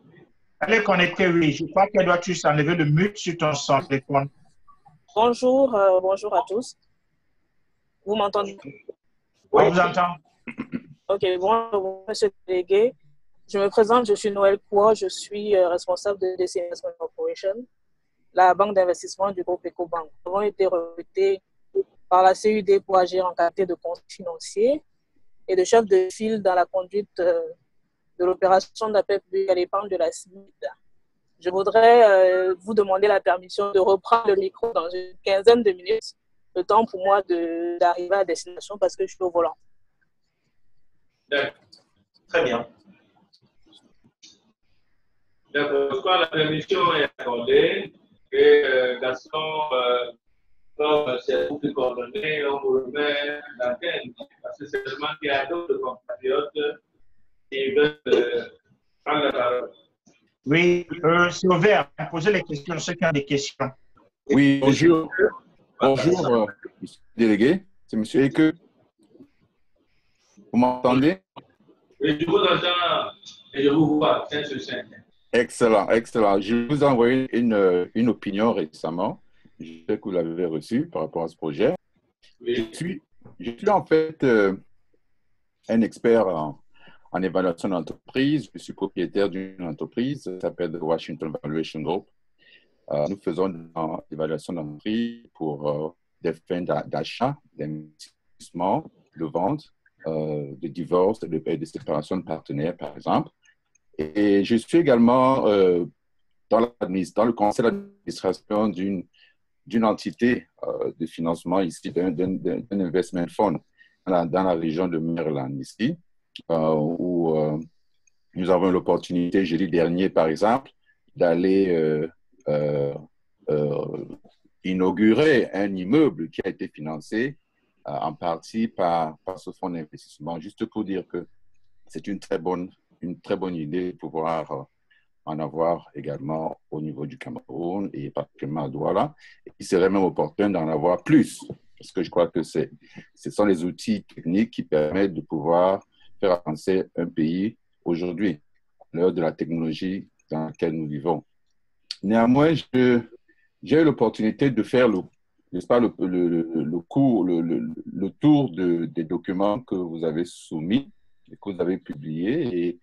Elle est connectée, oui. Je crois qu'elle doit juste enlever le mute sur ton téléphone. Bonjour, bonjour à tous. Vous m'entendez? On vous entend. Ok, bonjour, monsieur le délégué. Je me présente, je suis Noël Kouo, je suis responsable de DC Investment Corporation, la banque d'investissement du groupe EcoBank. Nous avons été recrutés par la CUD pour agir en qualité de conseiller financier et de chef de file dans la conduite de l'opération d'appel public à l'épargne de la CIMID. Je voudrais vous demander la permission de reprendre le micro dans une quinzaine de minutes, le temps pour moi d'arriver à destination parce que je suis au volant. D'accord. Très bien. D'accord. Quand la permission est accordée, et Gaston, comme c'est vous qui coordonnez, on vous remet l'antenne, parce que c'est seulement qu'il y a d'autres compatriotes qui veulent prendre la parole. Oui, c'est ouvert. Posez les questions, ceux qui ont des questions. Oui, bonjour. Bonjour, monsieur le délégué. C'est monsieur Eke. Vous m'entendez? Et je vous entends et je vous vois, 5 sur 5. Excellent, excellent. Je vous ai envoyé une opinion récemment. Je sais que vous l'avez reçue par rapport à ce projet. Oui. Je suis en fait un expert en évaluation d'entreprise. Je suis propriétaire d'une entreprise qui s'appelle The Washington Valuation Group. Nous faisons une évaluation d'entreprise pour des fins d'achat, d'investissement, de vente, de divorce, de séparation de partenaires, par exemple. Et je suis également dans le conseil d'administration d'une entité de financement ici, d'un investment fund dans la région de Maryland ici, où nous avons l'opportunité, jeudi dernier par exemple, d'aller inaugurer un immeuble qui a été financé en partie par ce fonds d'investissement. Juste pour dire que c'est une très bonne idée de pouvoir en avoir également au niveau du Cameroun et particulièrement à Douala. Et il serait même opportun d'en avoir plus, parce que je crois que ce sont les outils techniques qui permettent de pouvoir faire avancer un pays aujourd'hui, à l'heure de la technologie dans laquelle nous vivons. Néanmoins, j'ai eu l'opportunité de faire le tour des documents que vous avez soumis et que vous avez publiés. Et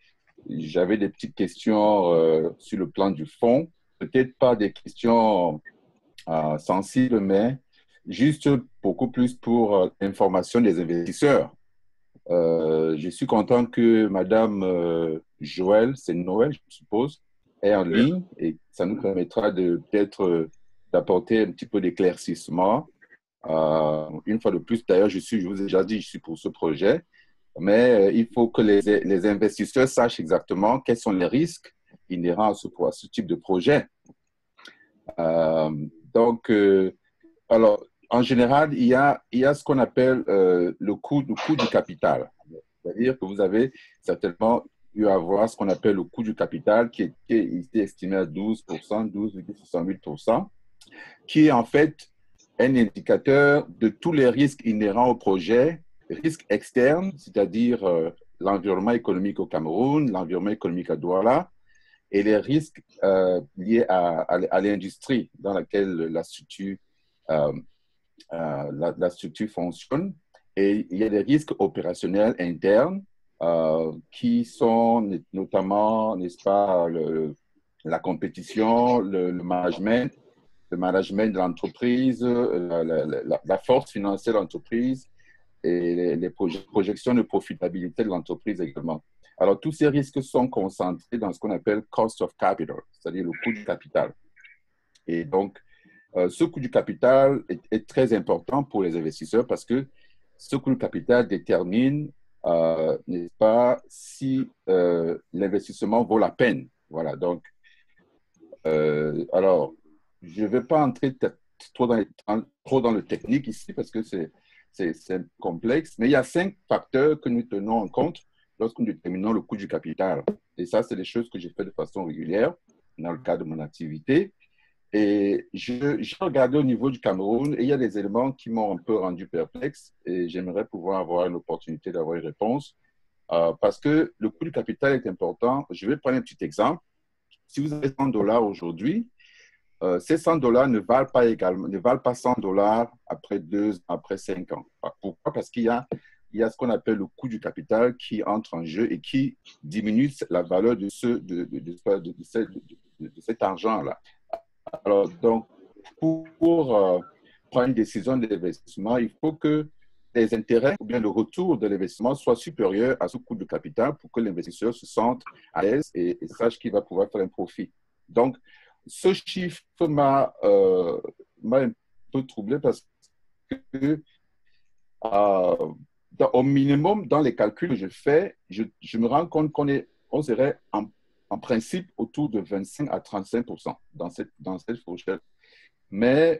j'avais des petites questions sur le plan du fond, peut-être pas des questions sensibles, mais juste beaucoup plus pour l'information des investisseurs. Je suis content que Madame Joël, c'est Noël, je suppose, est en ligne et ça nous permettra peut-être d'apporter un petit peu d'éclaircissement. Une fois de plus, d'ailleurs, je vous ai déjà dit, je suis pour ce projet. Mais il faut que les investisseurs sachent exactement quels sont les risques inhérents à ce type de projet. Alors, en général, il y a ce qu'on appelle le coût du capital. C'est-à-dire que vous avez certainement eu à voir ce qu'on appelle le coût du capital qui est estimé à 12%, 12,68%, qui est en fait un indicateur de tous les risques inhérents au projet, risques externes, c'est-à-dire l'environnement économique au Cameroun, l'environnement économique à Douala, et les risques liés à l'industrie dans laquelle la structure fonctionne. Et il y a des risques opérationnels internes qui sont notamment, n'est-ce pas, la compétition, le management de l'entreprise, la force financière de l'entreprise et les projections de profitabilité de l'entreprise également. Alors, tous ces risques sont concentrés dans ce qu'on appelle cost of capital, c'est-à-dire le coût du capital. Et donc, ce coût du capital est très important pour les investisseurs parce que ce coût du capital détermine, n'est-ce pas, si l'investissement vaut la peine. Voilà, donc, alors, je ne vais pas entrer trop dans le technique ici parce que c'est complexe, mais il y a 5 facteurs que nous tenons en compte lorsque nous déterminons le coût du capital. Et ça, c'est des choses que j'ai fait de façon régulière dans le cadre de mon activité. Et j'ai regardé au niveau du Cameroun et il y a des éléments qui m'ont un peu rendu perplexe et j'aimerais pouvoir avoir une opportunité d'avoir une réponse parce que le coût du capital est important. Je vais prendre un petit exemple. Si vous avez $100 aujourd'hui, ces $100 ne valent pas $100 après 2 ans, après 5 ans. Pourquoi? Parce qu'il y a ce qu'on appelle le coût du capital qui entre en jeu et qui diminue la valeur de cet argent-là. Alors, donc, pour prendre une décision d'investissement, il faut que les intérêts ou bien le retour de l'investissement soit supérieur à ce coût de capital pour que l'investisseur se sente à l'aise et sache qu'il va pouvoir faire un profit. Donc, ce chiffre m'a un peu troublé parce que au minimum, dans les calculs que je fais, je me rends compte qu'on serait en principe autour de 25 à 35% dans cette fourchette. Mais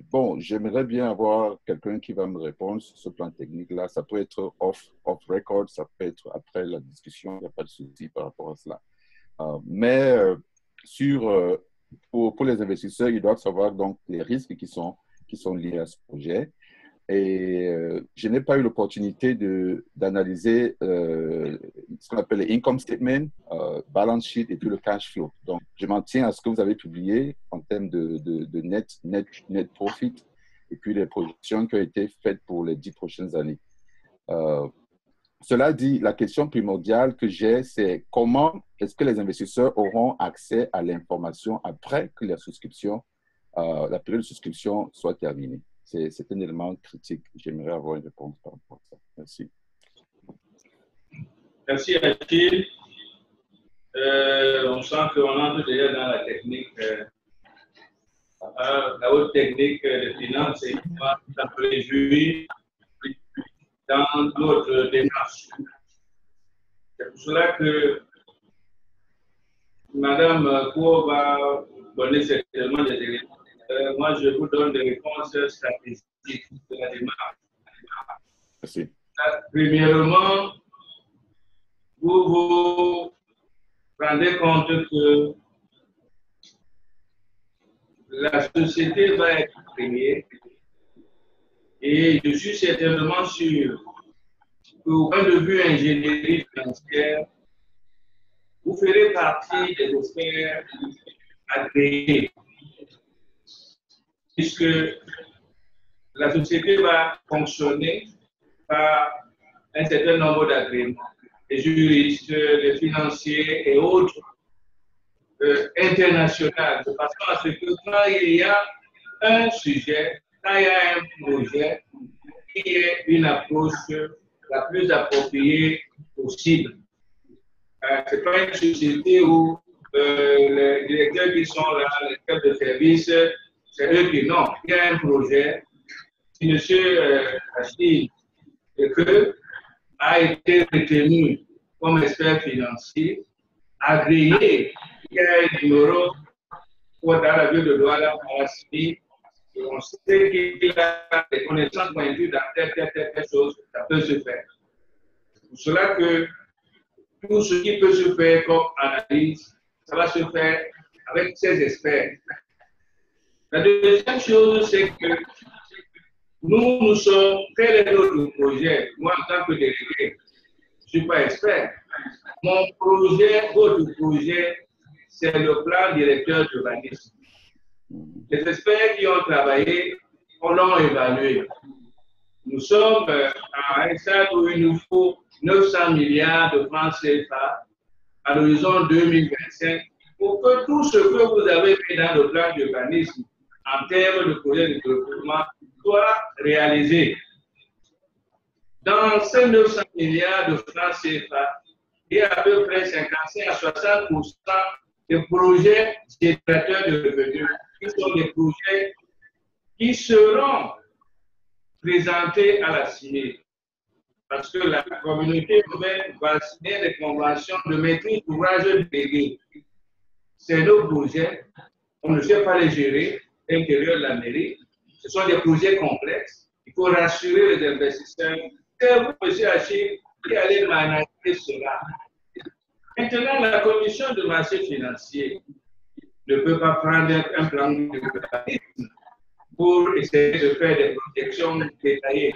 bon, j'aimerais bien avoir quelqu'un qui va me répondre sur ce plan technique-là. Ça peut être off-record, ça peut être après la discussion, il n'y a pas de souci par rapport à cela. Mais pour les investisseurs, ils doivent savoir donc les risques qui sont liés à ce projet. Et je n'ai pas eu l'opportunité d'analyser ce qu'on appelle les income statement, balance sheet et puis le cash flow. Donc, je m'en tiens à ce que vous avez publié en termes de net profit et puis les projections qui ont été faites pour les 10 prochaines années. Cela dit, la question primordiale que j'ai, c'est comment est-ce que les investisseurs auront accès à l'information après que la période de souscription soit terminée? C'est un élément critique. J'aimerais avoir une réponse par rapport à ça. Merci. Merci, Achille. On sent qu'on entre déjà dans la technique, la haute technique de finance et ça peut réjouir dans notre démarche. C'est pour cela que Madame Kouo va donner certainement des éléments. Moi, je vous donne des réponses stratégiques. de la démarche. Merci. Premièrement, vous vous rendez compte que la société va être créée et je suis certainement sûr qu'au point de vue ingénierie financière, vous ferez partie des experts agréés, puisque la société va fonctionner par un certain nombre d'agréments, les juristes, les financiers et autres internationales, de façon à ce que quand il y a un sujet, quand il y a un projet, il y ait une approche la plus appropriée possible. Ce n'est pas une société où les directeurs qui sont là, les chefs de service, c'est eux qui non. Il y a un projet. Si M. Achille a été retenu comme expert financier, agréé, il y a un numéro dans la ville de Douala à la CIVI, et on sait qu'il a des connaissances pointues dans telle chose, ça peut se faire. C'est pour cela que tout ce qui peut se faire comme analyse, ça va se faire avec ces experts. La deuxième chose, c'est que nous sommes, quel est notre projet? Moi, en tant que délégué, je ne suis pas expert. Mon projet, votre projet, c'est le plan directeur d'urbanisme. Les experts qui ont travaillé, on l'a évalué. Nous sommes à un stade où il nous faut 900 milliards de francs CFA à l'horizon 2025 pour que tout ce que vous avez fait dans le plan d'urbanisme en termes de projet de développement soit réalisé. Dans ces 900 milliards de francs CFA, il y a à peu près 55 à 60% de projets générateurs de revenus qui sont des projets qui seront présentés à la CIE. Parce que la communauté urbaine va signer des conventions de maîtrise d'ouvrage délégués. C'est nos projets, on ne sait pas les gérer à l'intérieur de la mairie. Ce sont des projets complexes. Il faut rassurer les investisseurs. C'est vous, M. Achille, qui allez manager cela. Maintenant, la commission de marché financier ne peut pas prendre un plan de urbanisme pour essayer de faire des projections détaillées.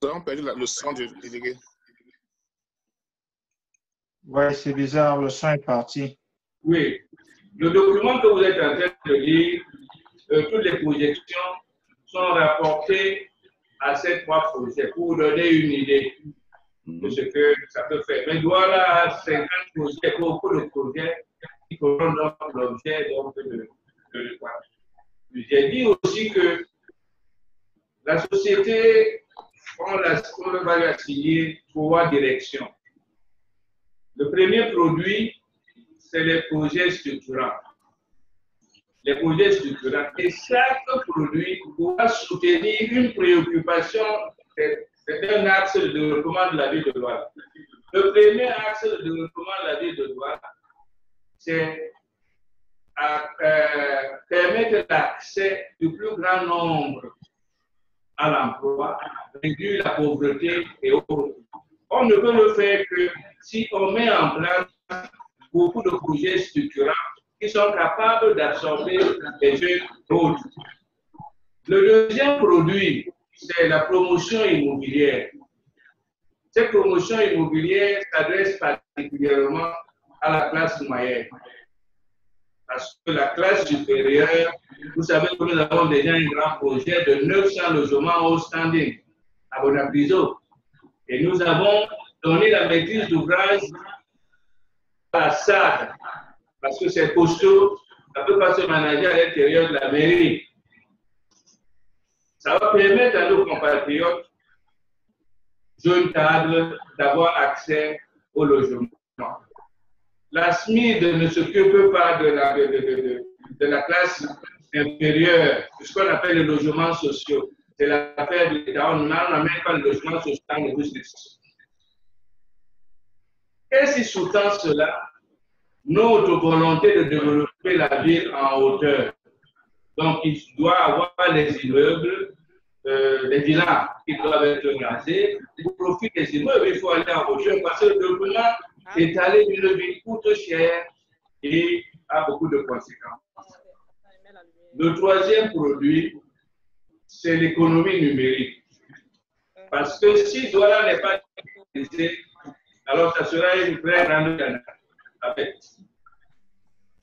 Nous avons perdu le son du délégué. Oui, c'est bizarre, le son est parti. Oui. Le document que vous êtes en train de lire, toutes les projections sont rapportées à ces trois projets pour vous donner une idée de ce que ça peut faire. Mais voilà 50 projets, beaucoup de projets qui feront donc l'objet de l'État. J'ai dit aussi que la société, on va lui assigner trois directions. Le premier produit, c'est les projets structurants. Les projets structurants. Et chaque produit doit soutenir une préoccupation, c'est un axe de développement de la ville de Douala. Le premier axe de développement de la ville de Douala, c'est permettre l'accès du plus grand nombre à l'emploi, réduire la pauvreté et autres. On ne peut le faire que si on met en place beaucoup de projets structurants qui sont capables d'absorber les jeunes autres. Le deuxième produit, c'est la promotion immobilière. Cette promotion immobilière s'adresse particulièrement à la classe moyenne. Parce que la classe supérieure, vous savez que nous avons déjà un grand projet de 900 logements au standing à Bonapriso. Et nous avons donné la maîtrise d'ouvrage à la SAD, parce que c'est costaud, ça ne peut pas se manager à l'intérieur de la mairie. Ça va permettre à nos compatriotes, jeunes cadres, d'avoir accès au logement. La SMID ne s'occupe pas de la classe inférieure, de ce qu'on appelle les logements sociaux. C'est l'affaire de l'État. On n'amène pas le logement social de justice. Qu'est-ce qui sous-tend cela? Notre volonté de développer la ville en hauteur. Donc, il doit avoir des immeubles, des villas qui doivent être rasés. Pour profit des immeubles, il faut aller en hauteur parce que le développement étalé d'une ville coûte cher et a beaucoup de conséquences. Le troisième produit, c'est l'économie numérique. Parce que si Douala n'est pas utilisé, alors ça sera une très grande avec.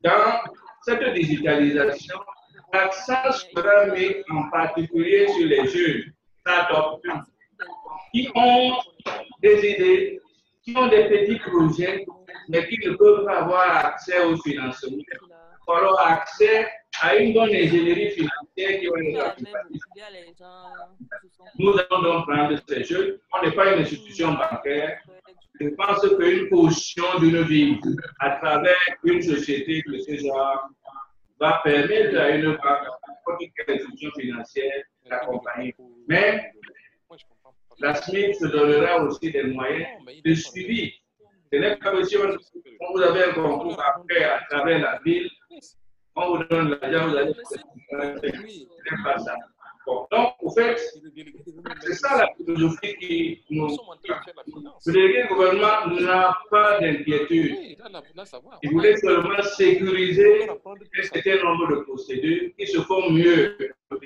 Dans cette digitalisation, l'accent sera mis en particulier sur les jeunes start-up qui ont des idées, qui ont des petits projets, mais qui ne peuvent pas avoir accès au financement, ou alors accès à une bonne ingénierie financière qui va les accompagner. Nous allons donc prendre ces jeunes. On n'est pas une institution bancaire. Je pense qu'une caution d'une ville à travers une société de ce genre va permettre à une banque, à n'importe quelle institution financière d'accompagner. Mais la SMIC se donnera aussi des moyens de suivi. Ce n'est pas possible, quand vous avez un concours après à travers la ville, on vous donne l'argent, vous allez faire pas ça. Bon, donc, au fait, c'est ça la philosophie qui nous. Le délégué gouvernement n'a pas d'inquiétude. Il voulait seulement sécuriser un certain nombre de procédures qui se font mieux. Le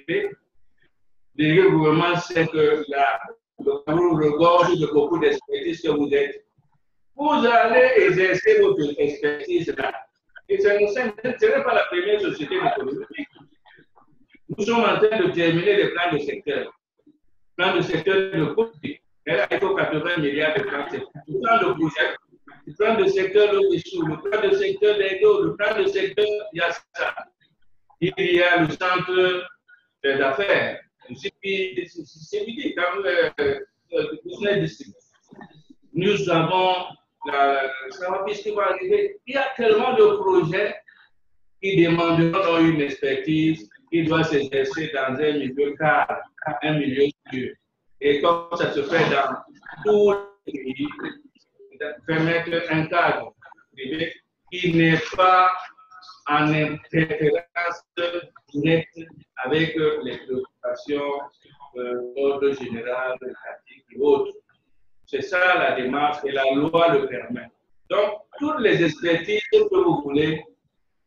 délégué gouvernement sait que le Cameroun regorge de beaucoup d'expertise que vous êtes. Vous allez exercer votre expertise là. Et ce n'est pas la première société d'économie. Nous sommes en train de terminer les plans de secteur. Plan de secteur de côté. Il faut 80 milliards de plans de secteur. Le plan de projet, le plan de secteur l'eau-dessous, le plan de secteur des eaux, le plan de secteur, il y a ça. Il y a le centre d'affaires. C'est évident, comme le business district. Nous avons ce qui va arriver. Il y a tellement de projets qui demanderont une expertise qui doit s'exercer dans un milieu cadre, un milieu sûr. Et comme ça se fait dans tous les pays, permettre un cadre privé qui n'est pas en interférence directe avec les préoccupations d'ordre général, pratique et autres. C'est ça la démarche et la loi le permet. Donc, toutes les expertises que vous voulez,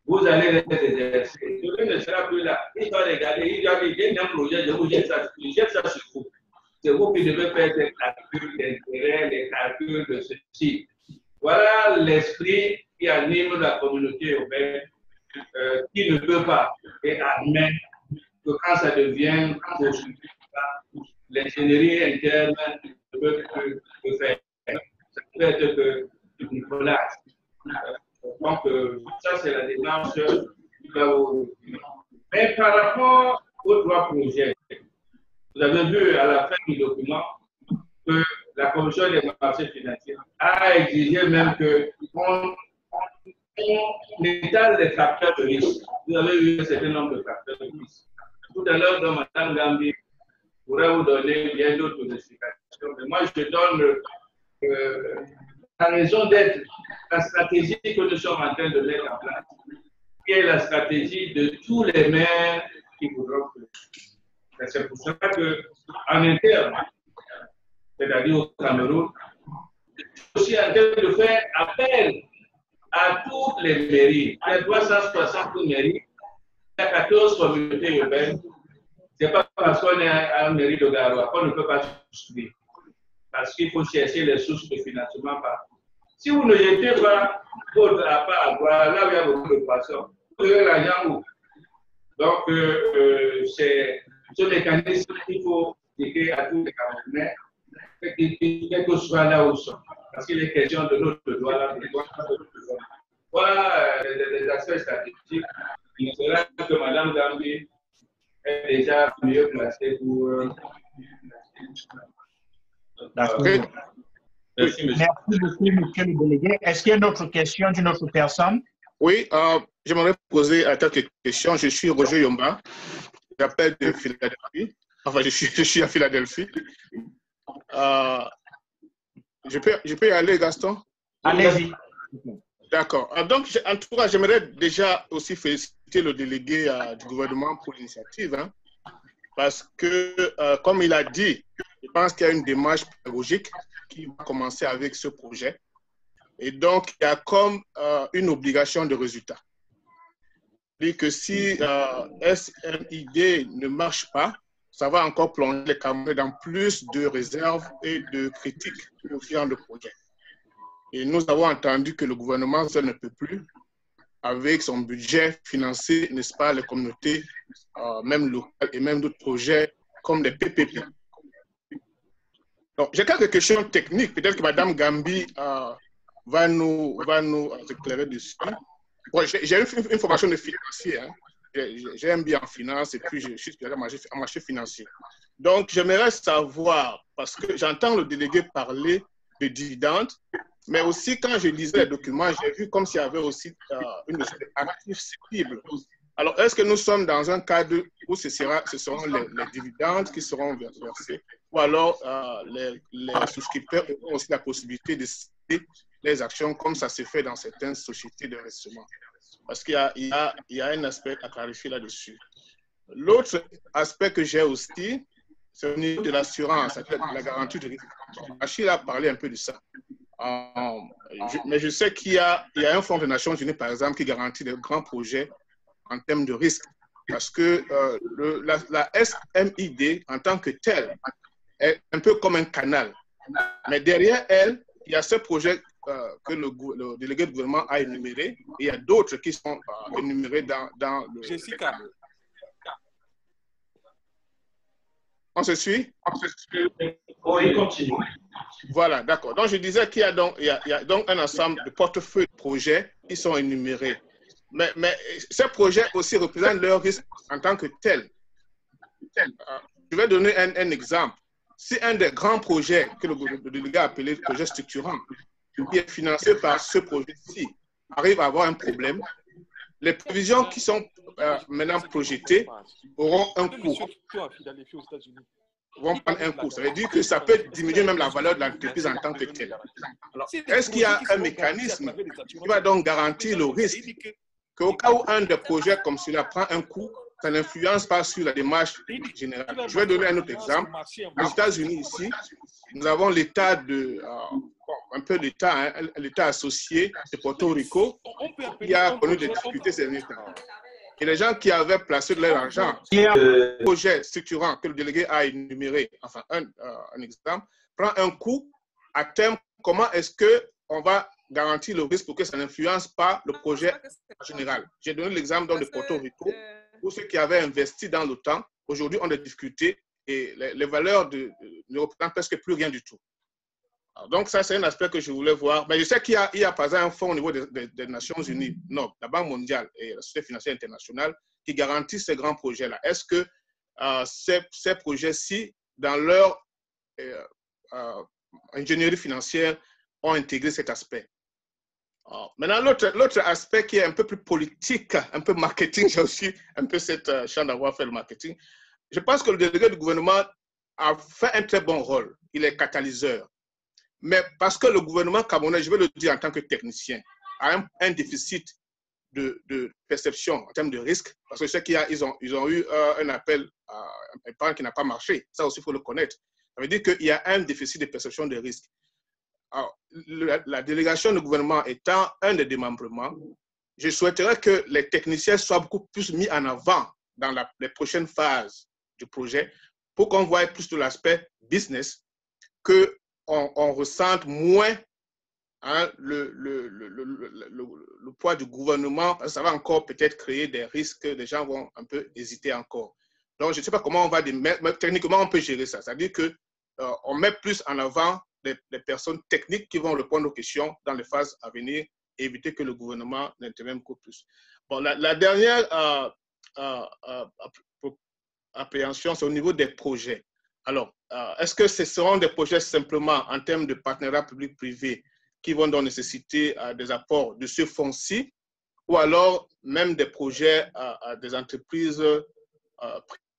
vous allez les exercer. Le ne sera plus là. Il va regarder, il va dire, un projet, je vous jette ça sur vous. C'est vous qui devez faire des calculs d'intérêt, les calculs de ceci. Voilà l'esprit qui anime la communauté urbaine, qui ne peut pas et admet que quand ça devient l'ingénierie interne ne peut que faire. Ça peut être que Nicolas. Donc, ça, c'est la démarche. Mais par rapport aux trois projets, vous avez vu à la fin du document que la Commission des marchés financiers a exigé même qu'on étale les facteurs de risque. Vous avez vu un certain nombre de facteurs de risque. Tout à l'heure, dans Mme Gambi, je pourrais vous donner bien d'autres explications. Mais moi, je donne la raison d'être, la stratégie que nous sommes en train de mettre en place, qui est la stratégie de tous les maires qui voudront faire. C'est pour cela qu'en interne, c'est-à-dire au Cameroun, je suis aussi en train de faire appel à toutes les mairies. Il y a 360 mairies, il y a 14 communautés urbaines. Ce n'est pas parce qu'on est à une mairie de Garoua qu'on ne peut pas souscrire. Parce qu'il faut chercher les sources de financement partout. Si vous ne jetez pas votre appart à droite, là où il y a beaucoup de poissons, vous aurez l'argent où? Donc, c'est ce mécanisme qu'il faut expliquer à tous les Camerounais, quel que soit là où ils sont. Parce qu'il est question de notre droit là, de droit. Voilà les aspects statistiques. Il sera que Mme Gambi est déjà mieux placée pour. D'accord. Merci, Merci beaucoup, monsieur le délégué. Est-ce qu'il y a une autre question d'une autre personne? Oui, j'aimerais poser quelques questions. Je suis Roger Yomba. J'appelle de Philadelphie. Enfin, je suis à Philadelphie. Je peux y aller, Gaston? Allez-y. D'accord. Donc, en tout cas, j'aimerais déjà aussi féliciter le délégué du gouvernement pour l'initiative, hein, parce que, comme il a dit, je pense qu'il y a une démarche pédagogique qui va commencer avec ce projet. Et donc, il y a comme une obligation de résultat. C'est-à-dire que si SMID ne marche pas, ça va encore plonger les Camerounais dans plus de réserves et de critiques confiant le projet. Et nous avons entendu que le gouvernement seul ne peut plus, avec son budget, financer, n'est-ce pas, les communautés, même locales et même d'autres projets comme les PPP. Donc, j'ai quelques questions techniques. Peut-être que Mme Gambi va nous éclairer dessus. Bon, j'ai une formation de financier. Hein. J'ai un bien en finance et puis je suis spécialisé en marché financier. Donc, j'aimerais savoir, parce que j'entends le délégué parler de dividendes, mais aussi quand je lisais les documents, j'ai vu comme s'il y avait aussi une notion d'actifs cibles. Alors, est-ce que nous sommes dans un cadre où ce seront les dividendes qui seront versés, ou alors les souscripteurs auront aussi la possibilité de céder les actions comme ça se fait dans certaines sociétés d'investissement? Parce qu'il y a un aspect à clarifier là-dessus. L'autre aspect que j'ai aussi, c'est au niveau de l'assurance, la garantie de risque. Achille a parlé un peu de ça. Mais je sais qu'il y a un fonds des Nations Unies, par exemple, qui garantit de grands projets en termes de risque. Parce que la SMID, en tant que telle, est un peu comme un canal. Mais derrière elle, il y a ce projet que le délégué du gouvernement a énuméré, et il y a d'autres qui sont énumérés dans le... Jessica. On se suit? Oui, continue. Voilà, d'accord. Donc, je disais qu'il y a donc un ensemble de portefeuilles de projets qui sont énumérés. Mais ces projets aussi représentent leurs risques en tant que tels. Je vais donner un exemple. Si un des grands projets que le délégué a appelé projet structurant, qui est financé par ce projet-ci, arrive à avoir un problème, les prévisions qui sont maintenant projetées auront un coût. Vont prendre un coût. Ça veut dire que ça peut diminuer même la valeur de l'entreprise en tant que telle. Alors, est-ce qu'il y a un mécanisme qui va donc garantir le risque qu'au cas où un des projets comme celui-là prend un coup, ça n'influence pas sur la démarche générale? Je vais donner un autre exemple. Aux États-Unis, ici, nous avons l'État un peu l'État, hein, l'État associé de Porto Rico, qui a connu des difficultés ces derniers temps. Et les gens qui avaient placé de leur argent, le projet structurant que le délégué a énuméré, enfin un exemple, prend un coup à terme. Comment est-ce qu'on va garantir le risque pour que ça n'influence pas le projet en général? J'ai donné l'exemple de Porto Rico, où ceux qui avaient investi dans l'OTAN, aujourd'hui ont des difficultés et les valeurs ne représentent presque plus rien du tout. Alors, donc ça, c'est un aspect que je voulais voir. Mais je sais qu'il y a par exemple un fonds au niveau des Nations Unies, non, la Banque mondiale et la Société financière internationale qui garantissent ces grands projets-là. Est-ce que ces projets-ci, dans leur ingénierie financière, ont intégré cet aspect? Maintenant, l'autre aspect qui est un peu plus politique, un peu marketing, j'ai aussi un peu cette chance d'avoir fait le marketing. Je pense que le délégué du gouvernement a fait un très bon rôle. Il est catalyseur. Mais parce que le gouvernement camerounais, je vais le dire en tant que technicien, a un déficit de perception en termes de risque, parce que je sais qu'ils ont eu un appel à un plan qui n'a pas marché. Ça aussi, il faut le connaître. Ça veut dire qu'il y a un déficit de perception de risque. Alors, la délégation du gouvernement étant un des démembrements, je souhaiterais que les techniciens soient beaucoup plus mis en avant dans les prochaines phases du projet pour qu'on voie plus de l'aspect business, qu'on ressente moins hein, le poids du gouvernement. Ça va encore peut-être créer des risques, les gens vont un peu hésiter encore. Donc, je ne sais pas comment on va, mais techniquement, on peut gérer ça. C'est-à-dire qu'on met plus en avant les personnes techniques qui vont répondre aux questions dans les phases à venir et éviter que le gouvernement n'intervienne beaucoup plus. Bon, la dernière appréhension, c'est au niveau des projets. Alors, est-ce que ce seront des projets simplement en termes de partenariat public-privé qui vont donc nécessiter des apports de ce fonds-ci, ou alors même des projets des entreprises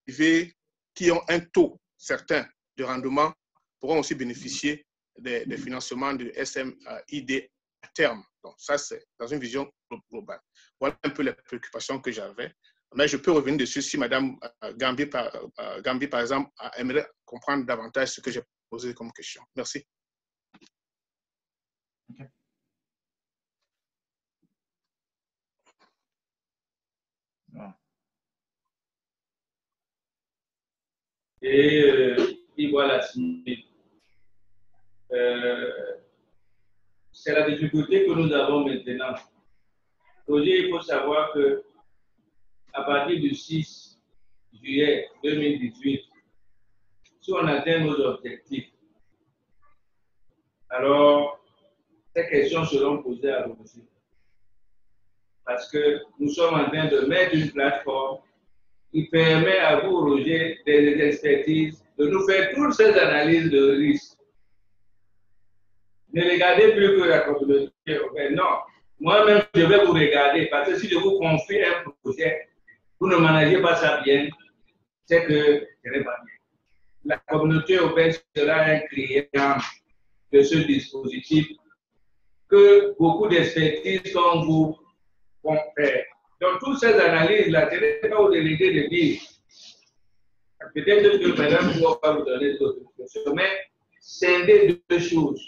privées qui ont un taux certain de rendement pourront aussi bénéficier des financements de SMID terme. Donc, ça, c'est dans une vision globale. Voilà un peu les préoccupations que j'avais. Mais je peux revenir dessus si Mme Gambi, par exemple, aimerait comprendre davantage ce que j'ai posé comme question. Merci. Okay. Et voilà, c'est la difficulté que nous avons maintenant. Aujourd'hui, il faut savoir que à partir du 6 juillet 2018, si on atteint nos objectifs, alors ces questions seront posées à Roger. Parce que nous sommes en train de mettre une plateforme qui permet à vous, Roger, des expertises, de nous faire toutes ces analyses de risque. Ne regardez plus que la communauté européenne. Non, moi-même, je vais vous regarder parce que si je vous confie un projet, vous ne managez pas ça bien, c'est que ce n'est pas bien. La communauté européenne sera un client de ce dispositif que beaucoup d'expertises comme vous vont faire. Donc, toutes ces analyses-là, ce n'est pas aux délégués de dire. Peut-être que madame va vous donner d'autres questions, mais c'est deux choses.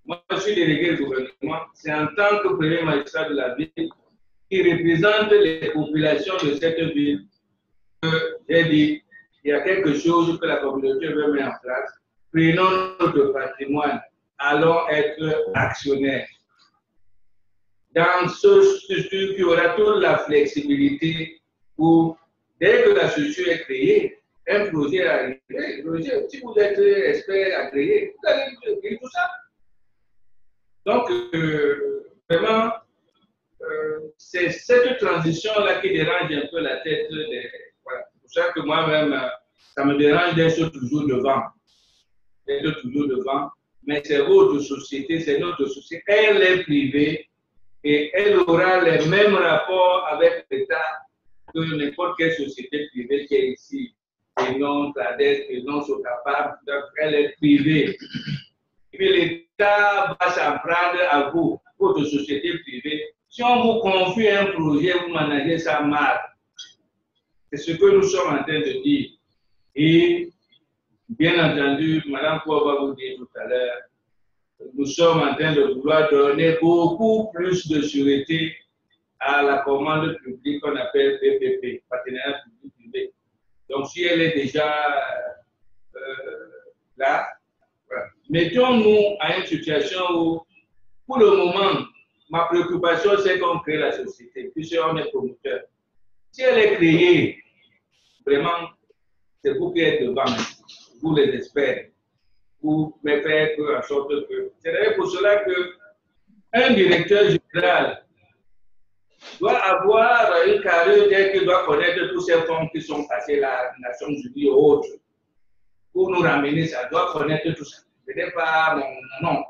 Moi, je suis délégué du gouvernement, c'est en tant que premier magistrat de la ville qui représente les populations de cette ville que j'ai dit il y a quelque chose que la communauté veut mettre en place. Prenons notre patrimoine, allons être actionnaires. Dans ce structure, il y aura toute la flexibilité où, dès que la structure est créée, un projet est arrivé. Si vous êtes expert agréé, vous allez créer tout ça. Donc, vraiment, c'est cette transition-là qui dérange un peu la tête. Voilà. C'est pour ça que moi-même, ça me dérange d'être toujours devant. D'être toujours devant. Mais c'est votre société, c'est notre société. Elle est privée et elle aura les mêmes rapports avec l'État que n'importe quelle société privée qui est ici. Et non Clades, et non Socapab, elle est privée. Et puis l'État va s'en prendre à vous, votre société privée. Si on vous confie un projet, vous managez ça mal. C'est ce que nous sommes en train de dire. Et bien entendu, Mme Kouwa va vous dire tout à l'heure, nous sommes en train de vouloir donner beaucoup plus de sûreté à la commande publique qu'on appelle PPP, partenariat public-privé. Donc, si elle est déjà là, voilà. Mettons-nous à une situation où, pour le moment, ma préoccupation, c'est qu'on crée la société, puisqu'on est promoteur. Si elle est créée, vraiment, c'est vous qui êtes devant, vous les experts, pour me faire en sorte que... C'est pour cela qu'un directeur général doit avoir une carrière qui doit connaître tous ces fonds qui sont passés là, Nations Unies et autres, pour nous ramener ça, doit connaître tout ça. Ce n'est pas non.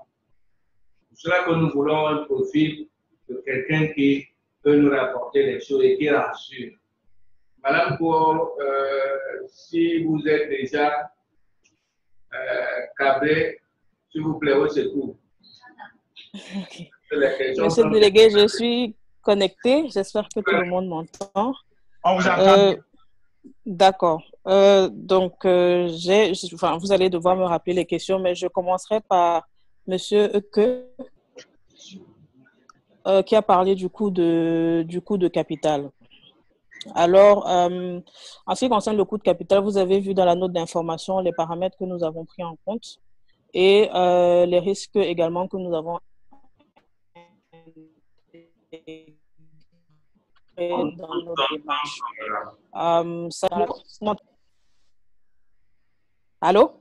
C'est pour cela que nous voulons un profil de quelqu'un qui peut nous rapporter les choses et qui rassure. Madame Kouwa, si vous êtes déjà câblé, s'il vous plaît, au secours. Okay. Monsieur le délégué, je suis connecté. J'espère que tout le monde m'entend. On vous entend. D'accord. Donc, vous allez devoir me rappeler les questions, mais je commencerai par Monsieur Eke, qui a parlé du coût de capital. Alors, en ce qui concerne le coût de capital, vous avez vu dans la note d'information les paramètres que nous avons pris en compte et les risques également que nous avons dans notre démarche. Allô?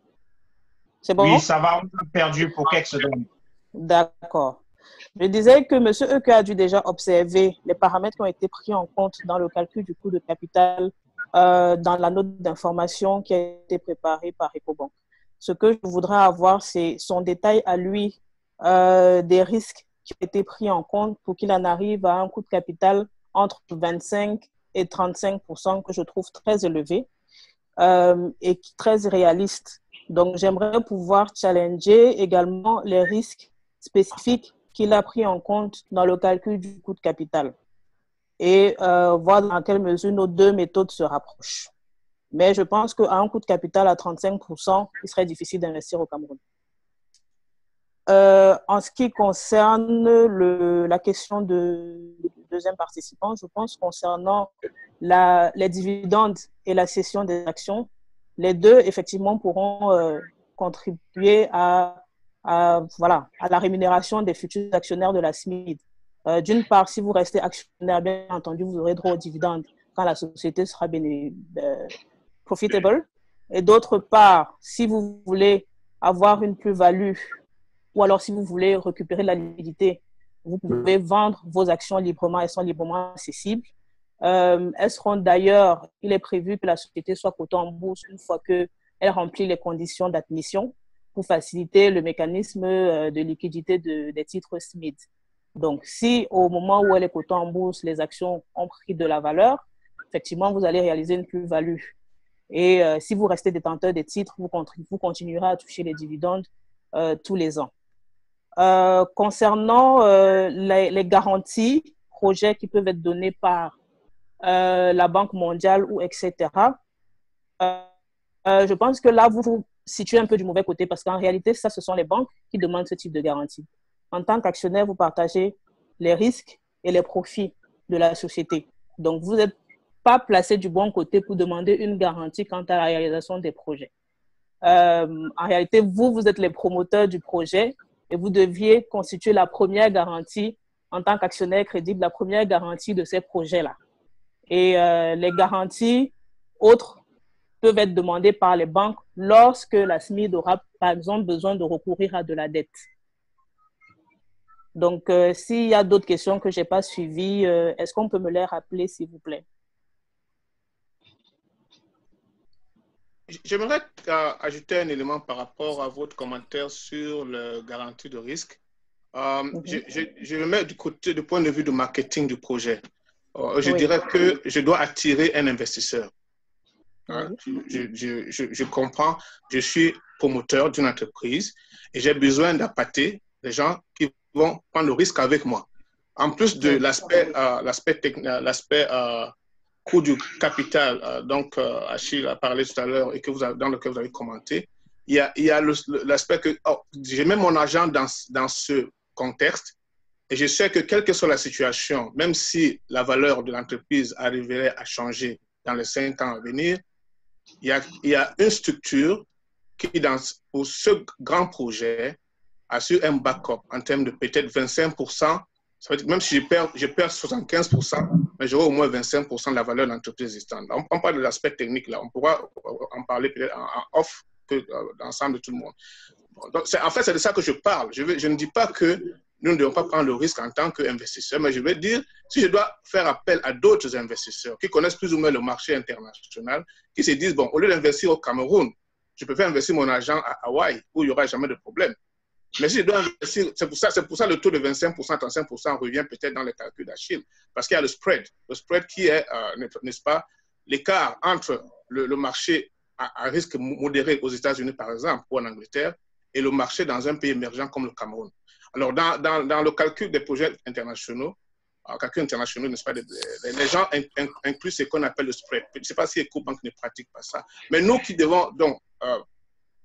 C'est bon? Oui, ça va, on a perdu pour quelques secondes. D'accord. Je disais que M. Eke a dû déjà observer les paramètres qui ont été pris en compte dans le calcul du coût de capital dans la note d'information qui a été préparée par Ecobank. Ce que je voudrais avoir, c'est son détail à lui des risques qui ont été pris en compte pour qu'il en arrive à un coût de capital entre 25 et 35% que je trouve très élevé et très réaliste. Donc, j'aimerais pouvoir challenger également les risques spécifiques qu'il a pris en compte dans le calcul du coût de capital et voir dans quelle mesure nos deux méthodes se rapprochent. Mais je pense qu'à un coût de capital à 35%, il serait difficile d'investir au Cameroun. En ce qui concerne la question du deuxième participant, je pense concernant les dividendes et la cession des actions, les deux, effectivement, pourront contribuer à la rémunération des futurs actionnaires de la SMID. D'une part, si vous restez actionnaire, bien entendu, vous aurez droit aux dividendes quand la société sera profitable. Et d'autre part, si vous voulez avoir une plus-value ou alors si vous voulez récupérer de la liquidité, vous pouvez vendre vos actions librement, elles sont librement accessibles. Elles seront d'ailleurs, il est prévu que la société soit cotée en bourse une fois qu'elle remplit les conditions d'admission pour faciliter le mécanisme de liquidité des titres SMID. Donc, si au moment où elle est cotée en bourse, les actions ont pris de la valeur, effectivement, vous allez réaliser une plus-value. Et si vous restez détenteur des titres, vous continuerez à toucher les dividendes tous les ans. Concernant les garanties, projets qui peuvent être donnés par la Banque mondiale ou etc., je pense que là, vous vous situez un peu du mauvais côté parce qu'en réalité, ce sont les banques qui demandent ce type de garantie. En tant qu'actionnaire, vous partagez les risques et les profits de la société. Donc, vous n'êtes pas placé du bon côté pour demander une garantie quant à la réalisation des projets. En réalité, vous êtes les promoteurs du projet et vous deviez constituer la première garantie en tant qu'actionnaire crédible, la première garantie de ces projets-là. Et les garanties autres peuvent être demandées par les banques lorsque la SMID aura, par exemple, besoin de recourir à de la dette. Donc, s'il y a d'autres questions que je n'ai pas suivies, est-ce qu'on peut me les rappeler, s'il vous plaît? J'aimerais ajouter un élément par rapport à votre commentaire sur la garantie de risque. Je me mets du point de vue du marketing du projet. Je dirais que je dois attirer un investisseur. Je comprends, je suis promoteur d'une entreprise et j'ai besoin d'appâter les gens qui vont prendre le risque avec moi. En plus de l'aspect coût du capital, donc Achille a parlé tout à l'heure et dans lequel vous avez commenté, il y a l'aspect que j'ai mis mon argent dans ce contexte et je sais que quelle que soit la situation, même si la valeur de l'entreprise arriverait à changer dans les 5 ans à venir, il y a une structure qui, pour ce grand projet, assure un backup en termes de peut-être 25%. Ça veut dire que même si je perds 75%, mais j'aurai au moins 25% de la valeur de l'entreprise existante. On parle de l'aspect technique, là. On pourra en parler peut-être en off que l'ensemble de tout le monde. Donc, en fait, c'est de ça que je parle. Je ne dis pas que nous ne devons pas prendre le risque en tant qu'investisseurs, mais je vais dire, si je dois faire appel à d'autres investisseurs qui connaissent plus ou moins le marché international, qui se disent, bon, au lieu d'investir au Cameroun, je peux faire investir mon argent à Hawaï, où il n'y aura jamais de problème. Mais si je dois investir, c'est pour ça le taux de 25%, 35% revient peut-être dans les calculs d'Achille, parce qu'il y a le spread qui est, n'est-ce pas, l'écart entre le marché à risque modéré aux États-Unis, par exemple, ou en Angleterre, et le marché dans un pays émergent comme le Cameroun. Alors, dans le calcul des projets internationaux, n'est-ce pas, les gens incluent ce qu'on appelle le spread. Je ne sais pas si EcoBank ne pratique pas ça, mais nous qui devons donc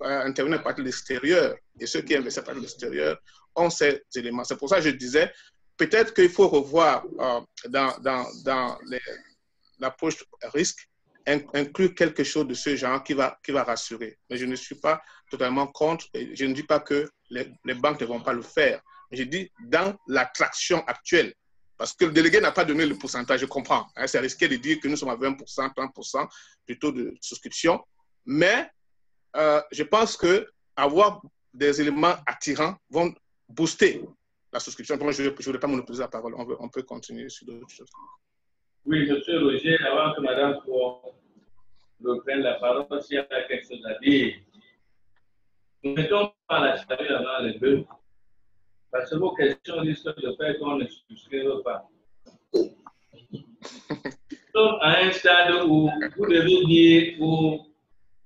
intervenir par l'extérieur et ceux qui investissent par l'extérieur ont ces éléments. C'est pour ça que je disais, peut-être qu'il faut revoir dans l'approche risque, inclure quelque chose de ce genre qui va rassurer. Mais je ne suis pas totalement contre, et je ne dis pas que les banques ne vont pas le faire. Je dis dans l'attraction actuelle. Parce que le délégué n'a pas donné le pourcentage, je comprends. Hein, c'est risqué de dire que nous sommes à 20%, 30% du taux de souscription. Mais je pense qu'avoir des éléments attirants vont booster la souscription. Bon, je ne voudrais pas monopoliser la parole. On peut continuer sur d'autres choses. Oui, M. Roger, avant que Mme reprenne la parole, s'il y a quelque chose à dire. Nous ne mettons pas la charrue avant les bœufs, parce que vos questions risquent de faire qu'on ne souscrive pas. Nous sommes à un stade où vous devez dire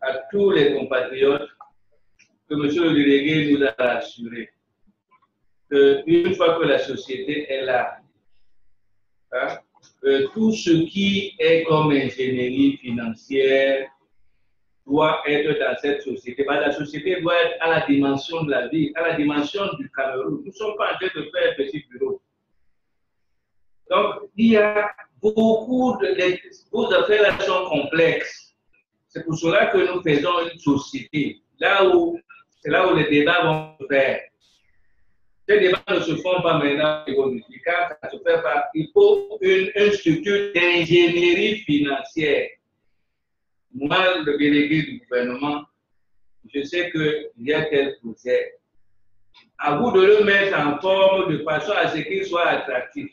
à tous les compatriotes que M. le délégué nous a rassurés. qu'une fois que la société est là, hein, tout ce qui est comme ingénierie financière doit être dans cette société. La société doit être à la dimension de la vie, à la dimension du Cameroun. Nous ne sommes pas en train de faire un petit bureau. Donc, il y a beaucoup vos affaires sont complexes. C'est pour cela que nous faisons une société. C'est là où les débats vont se faire. Ces débats ne se font pas maintenant aujourd'hui, car ça se fait pas. Il faut une structure d'ingénierie financière. Moi, le délégué du gouvernement, je sais qu'il y a tel projet. À vous de le mettre en forme de façon à ce qu'il soit attractif.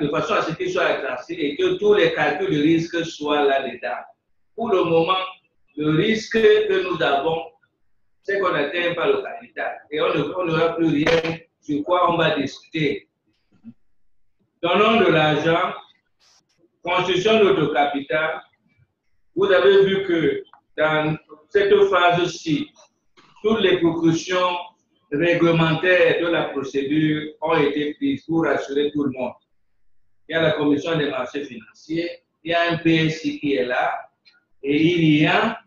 De façon à ce qu'il soit attractif et que tous les calculs de risque soient là-dedans. Pour le moment, le risque que nous avons, c'est qu'on n'atteint pas le capital. Et on n'aura plus rien sur quoi on va discuter. Donnons de l'argent, construction de notre capital. Vous avez vu que dans cette phase-ci, toutes les précautions réglementaires de la procédure ont été prises pour rassurer tout le monde. Il y a la Commission des marchés financiers, il y a un PSI qui est là, et il y a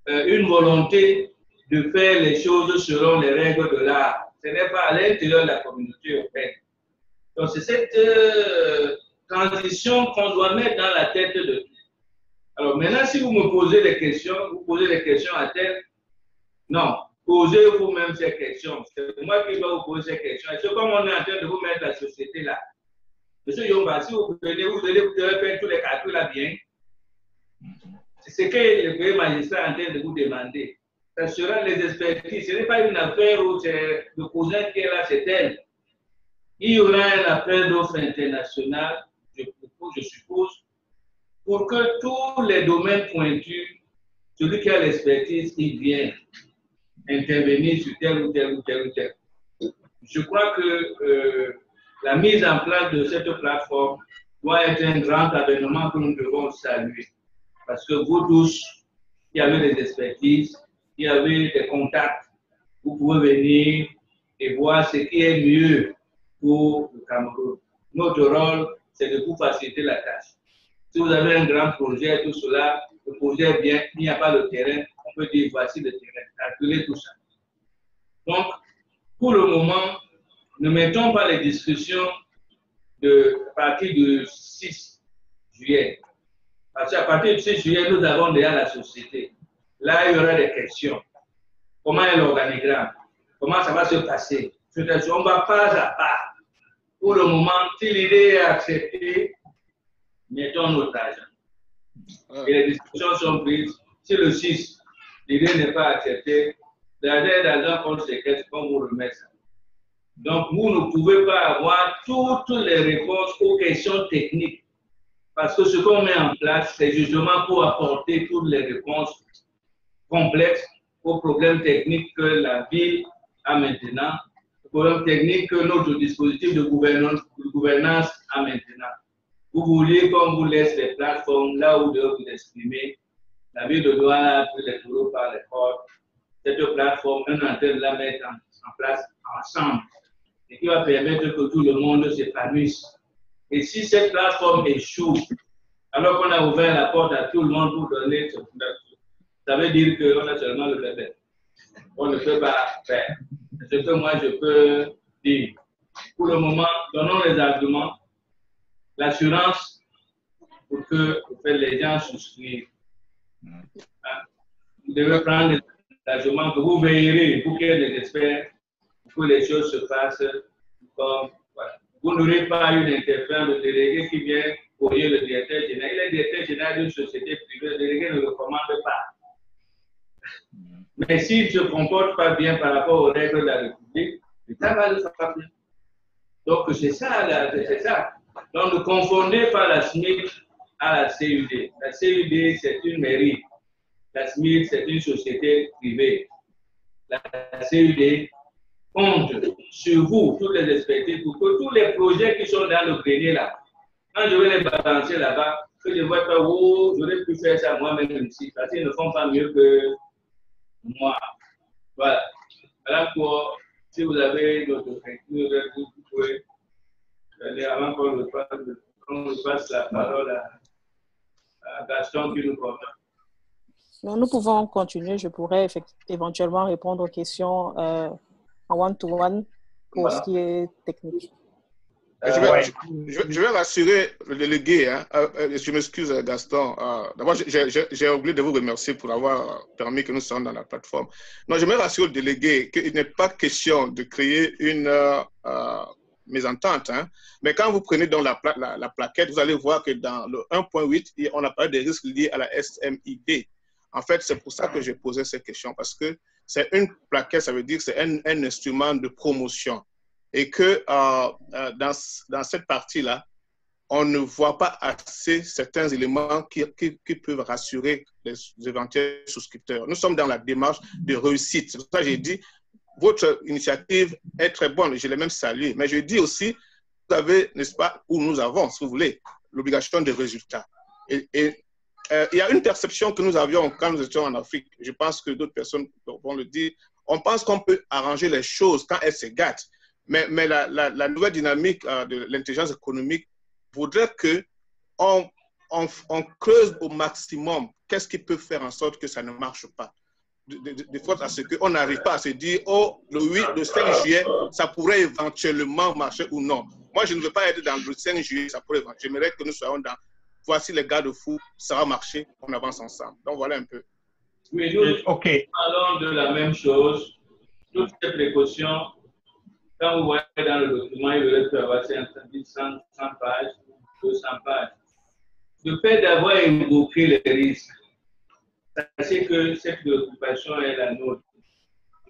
une volonté de faire les choses selon les règles de l'art. Ce n'est pas à l'intérieur de la communauté européenne. Donc, c'est cette transition qu'on doit mettre dans la tête de tous. Alors, maintenant, si vous me posez des questions, vous posez des questions à tête, non, posez vous-même ces questions. C'est moi qui dois vous poser ces questions. Et c'est comme on est en train de vous mettre la société là. Monsieur Yomba, si vous venez, vous devez faire tous les calculs là bien. C'est ce que le premier magistrat est en train de vous demander. Ça sera les expertises. Ce n'est pas une affaire où c'est le cousin qui est là, c'est elle. Il y aura un appel d'offres international, je suppose, pour que tous les domaines pointus, celui qui a l'expertise, il vient intervenir sur tel ou tel ou tel ou tel. Je crois que la mise en place de cette plateforme doit être un grand avènement que nous devons saluer. Parce que vous tous, qui avez des expertises, qui avez des contacts, vous pouvez venir et voir ce qui est mieux pour le Cameroun. Notre rôle, c'est de vous faciliter la tâche. Si vous avez un grand projet, tout cela, le projet est bien, il n'y a pas de terrain, on peut dire voici le terrain, calculer tout ça. Donc, pour le moment, ne mettons pas les discussions à partir du 6 juillet. Parce qu'à partir du 6 juillet, nous avons déjà la société. Là, il y aura des questions. Comment est l'organigramme? Comment ça va se passer? On va pas à pas. Pour le moment, si l'idée est acceptée, mettons notre argent. Et les discussions sont prises. Si le 6, l'idée n'est pas acceptée, l'adhère d'argent contre ces questions, on vous remet ça. Donc, vous ne pouvez pas avoir toutes les réponses aux questions techniques. Parce que ce qu'on met en place, c'est justement pour apporter toutes les réponses complexes aux problèmes techniques que la ville a maintenant, aux problèmes techniques que notre dispositif de gouvernance a maintenant. Vous vouliez qu'on vous laisse les plateformes là où vous devez vous exprimer. La ville de Douala a pris les taureaux par les cordes. Cette plateforme, on est en train de la mettre en place ensemble et qui va permettre que tout le monde s'épanouisse. Et si cette plateforme échoue, alors qu'on a ouvert la porte à tout le monde pour donner ce couverture, ça veut dire qu'on a seulement le bébé. On ne peut pas faire. Ce que moi je peux dire. Pour le moment, donnons les arguments, l'assurance pour que les gens souscrivent. Vous devez prendre des engagements que vous veillerez pour qu'il y ait des experts, pour que les choses se passent comme. Voilà. Vous n'aurez pas eu d'interférence de délégué qui vient courrier le directeur général. Il est directeur général d'une société privée, le délégué ne le commande pas. Mais s'il ne se comporte pas bien par rapport aux règles de la République, l'État va le faire bien. Donc c'est ça, c'est ça. Donc ne confondez pas la SMIC à la CUD. La CUD, c'est une mairie. La SMIC, c'est une société privée. La CUD compte sur vous, toutes les expertises, pour que tous les projets qui sont dans le grenier là, quand je vais les balancer là-bas, que je vois pas où j'aurais pu faire ça moi-même ici, parce qu'ils ne font pas mieux que moi. Voilà. À la fois, si vous avez d'autres questions, vous pouvez aller avant qu'on passe la parole à Gaston qui nous parle. Donc, nous pouvons continuer. Je pourrais éventuellement répondre aux questions en one-to-one pour ce qui est technique. Je vais rassurer le délégué. Hein. Je m'excuse, Gaston. D'abord, j'ai oublié de vous remercier pour avoir permis que nous soyons dans la plateforme. Non, je vais rassurer le délégué qu'il n'est pas question de créer une mésentente. Hein. Mais quand vous prenez dans la plaquette, vous allez voir que dans le 1.8, on a parlé des risques liés à la SMID. En fait, c'est pour ça que j'ai posé ces questions, parce que c'est une plaquette, ça veut dire que c'est un instrument de promotion. Et que dans cette partie-là, on ne voit pas assez certains éléments qui peuvent rassurer les éventuels souscripteurs. Nous sommes dans la démarche de réussite. C'est pour ça que j'ai dit, votre initiative est très bonne, je l'ai même saluée. Mais je dis aussi, vous avez, n'est-ce pas, ou nous avons, si vous voulez, l'obligation de résultats. Et il y a une perception que nous avions quand nous étions en Afrique. Je pense que d'autres personnes vont le dire. On pense qu'on peut arranger les choses quand elles se gâtent. Mais la nouvelle dynamique de l'intelligence économique voudrait qu'on creuse au maximum qu'est-ce qui peut faire en sorte que ça ne marche pas. De sorte à ce qu'on n'arrive pas à se dire, oh, le 5 juillet, ça pourrait éventuellement marcher ou non. Moi, je ne veux pas être dans le 5 juillet, ça pourrait marcher. J'aimerais que nous soyons dans, voici les garde-fous, ça va marcher, on avance ensemble. Donc, voilà un peu. Oui, nous parlons de la même chose. Toutes ces précautions, quand vous voyez dans le document, il aurait pu avoir 100 pages, 200 pages. Le fait d'avoir évoqué les risques, sachez que cette préoccupation est la nôtre.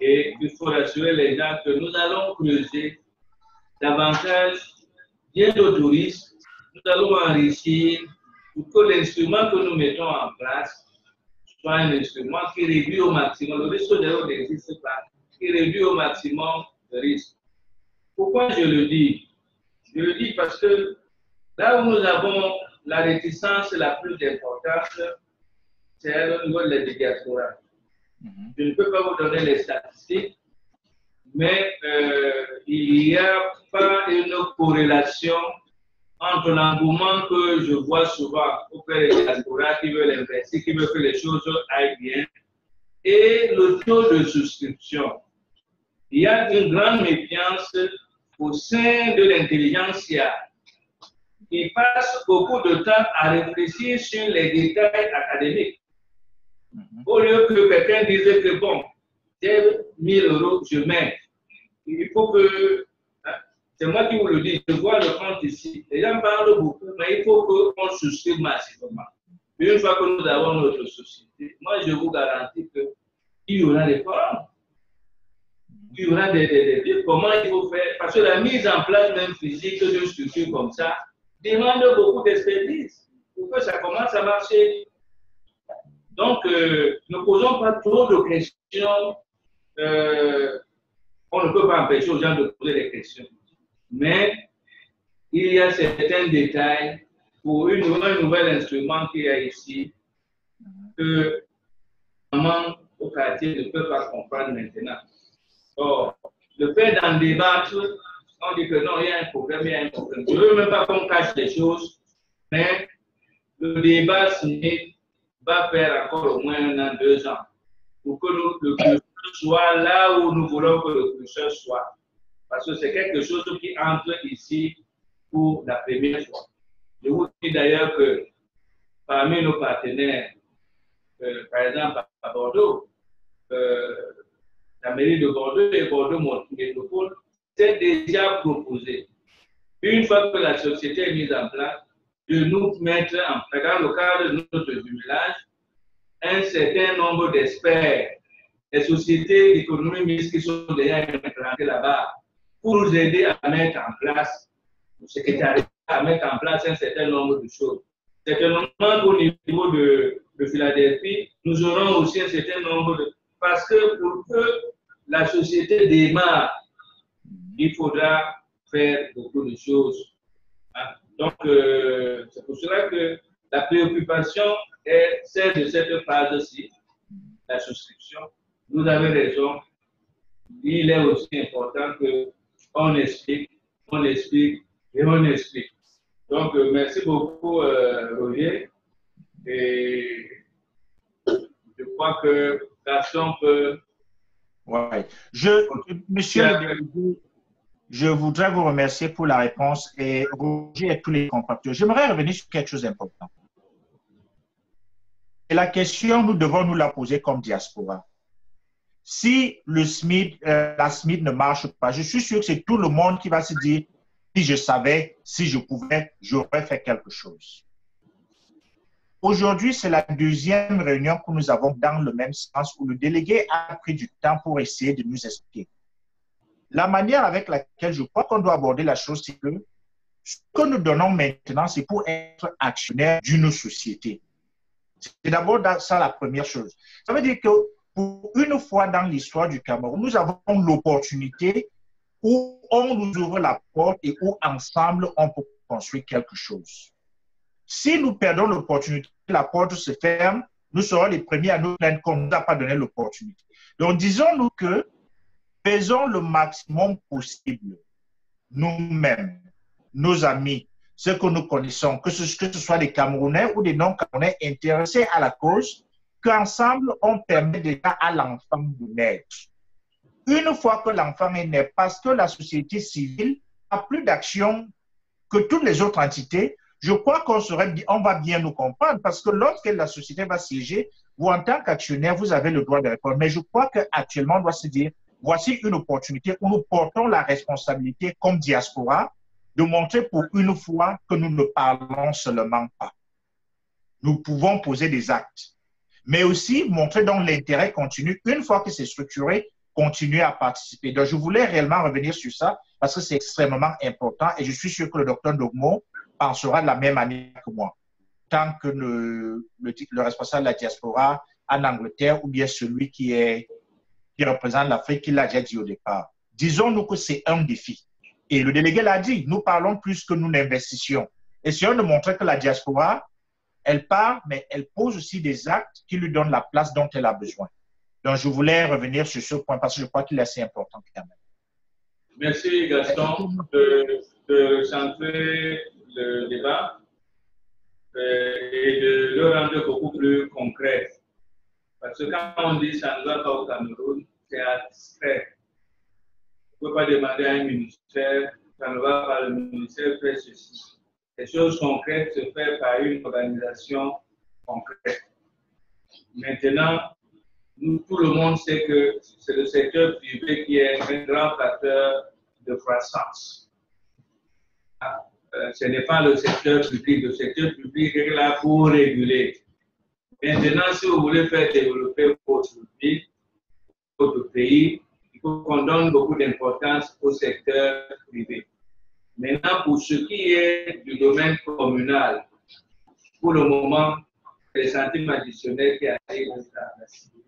Et il faut rassurer les gens que nous allons creuser davantage bien d'autres risques. Nous allons enrichir pour que l'instrument que nous mettons en place soit un instrument qui réduit au maximum, le risque zéro n'existe pas, qui réduit au maximum le risque. Pourquoi je le dis? Je le dis parce que là où nous avons la réticence la plus importante, c'est au niveau de la diaspora. Je ne peux pas vous donner les statistiques, mais il n'y a pas une corrélation entre l'engouement que je vois souvent auprès des diasporas qui veulent investir, qui veulent que les choses aillent bien, et le taux de souscription. Il y a une grande méfiance au sein de l'intelligentsia qui passe beaucoup de temps à réfléchir sur les détails académiques. Au lieu que quelqu'un dise que bon, j'ai 1000 €, je mets. Il faut que, c'est moi qui vous le dis, je vois le compte ici. Les gens parlent beaucoup, mais il faut qu'on souscrive massivement. Une fois que nous avons notre société, moi je vous garantis qu'il y aura des forums. Il y aura des comment il faut faire. Parce que la mise en place même physique d'une structure comme ça demande beaucoup d'expertise pour que ça commence à marcher. Donc, ne posons pas trop de questions. On ne peut pas empêcher aux gens de poser des questions. Mais il y a certains détails pour un nouvel instrument qu'il y a ici que maman au quartier ne peut pas comprendre maintenant. Or, le fait d'en débattre, on dit que non, il y a un problème, il y a un problème. Je ne veux même pas qu'on cache les choses, mais le débat va faire encore au moins 1 an, 2 ans pour que le curseur soit là où nous voulons que le curseur soit. Parce que c'est quelque chose qui entre ici pour la première fois. Je vous dis d'ailleurs que parmi nos partenaires, par exemple à Bordeaux, la mairie de Bordeaux et Bordeaux Métropole s'est déjà proposé, une fois que la société est mise en place, de nous mettre en place, dans le cadre de notre jumelage, un certain nombre d'experts, des sociétés d'économie mixte qui sont déjà implantées là-bas, pour nous aider à mettre en place, le secrétariat, à mettre en place un certain nombre de choses. Certainement qu'au niveau de Philadelphie, nous aurons aussi un certain nombre de... Parce que pour que la société démarre, il faudra faire beaucoup de choses. Donc, c'est pour cela que la préoccupation est celle de cette phase-ci, la souscription. Vous avez raison. il est aussi important qu'on explique et on explique. Donc, merci beaucoup, Roger. Et je crois que Gaston peut... Ouais. Monsieur le délégué, je voudrais vous remercier pour la réponse et Roger et tous les compatriotes. J'aimerais revenir sur quelque chose d'important. Et la question, nous devons nous la poser comme diaspora. Si le SMID, la SMID ne marche pas, je suis sûr que c'est tout le monde qui va se dire, si je savais, si je pouvais, j'aurais fait quelque chose. Aujourd'hui, c'est la deuxième réunion que nous avons dans le même sens où le délégué a pris du temps pour essayer de nous expliquer. La manière avec laquelle je crois qu'on doit aborder la chose, c'est que ce que nous donnons maintenant, c'est pour être actionnaire d'une société. C'est d'abord ça la première chose. Ça veut dire que pour une fois dans l'histoire du Cameroun, nous avons l'opportunité où on nous ouvre la porte et où ensemble on peut construire quelque chose. Si nous perdons l'opportunité, la porte se ferme, nous serons les premiers à nous plaindre qu'on ne nous a pas donné l'opportunité. Donc disons-nous que faisons le maximum possible, nous-mêmes, nos amis, ceux que nous connaissons, que ce soit des Camerounais ou des non-Camerounais intéressés à la cause, qu'ensemble, on permet déjà à l'enfant de naître. Une fois que l'enfant est né, parce que la société civile a plus d'action que toutes les autres entités, je crois qu'on va bien nous comprendre, parce que lorsque la société va siéger, vous, en tant qu'actionnaire, vous avez le droit de répondre. Mais je crois qu'actuellement, on doit se dire, voici une opportunité où nous portons la responsabilité comme diaspora de montrer pour une fois que nous ne parlons seulement pas. Nous pouvons poser des actes, mais aussi montrer donc l'intérêt continu. Une fois que c'est structuré, continuer à participer. Donc, je voulais réellement revenir sur ça parce que c'est extrêmement important et je suis sûr que le docteur Ndogmo pensera de la même manière que moi. Tant que le responsable de la diaspora en Angleterre ou bien celui qui représente l'Afrique, il l'a déjà dit au départ. Disons-nous que c'est un défi. Et le délégué l'a dit, nous parlons plus que nous n'investissions. Essayons de montrer que la diaspora, elle parle, mais elle pose aussi des actes qui lui donnent la place dont elle a besoin. Donc, je voulais revenir sur ce point parce que je crois qu'il est assez important quand même. Merci Gaston de centrer le débat et de le rendre beaucoup plus concret. Parce que quand on dit ça ne va pas au Cameroun, c'est abstrait. On ne peut pas demander à un ministère, ça ne va pas, le ministère fait ceci. Les choses concrètes se font par une organisation concrète. Maintenant, tout le monde sait que c'est le secteur privé qui est un grand facteur de croissance. Ce n'est pas le secteur public. Le secteur public est là pour réguler. Maintenant, si vous voulez faire développer votre ville, votre pays, il faut qu'on donne beaucoup d'importance au secteur privé. Maintenant, pour ce qui est du domaine communal, pour le moment, les centimes additionnels qui arrivent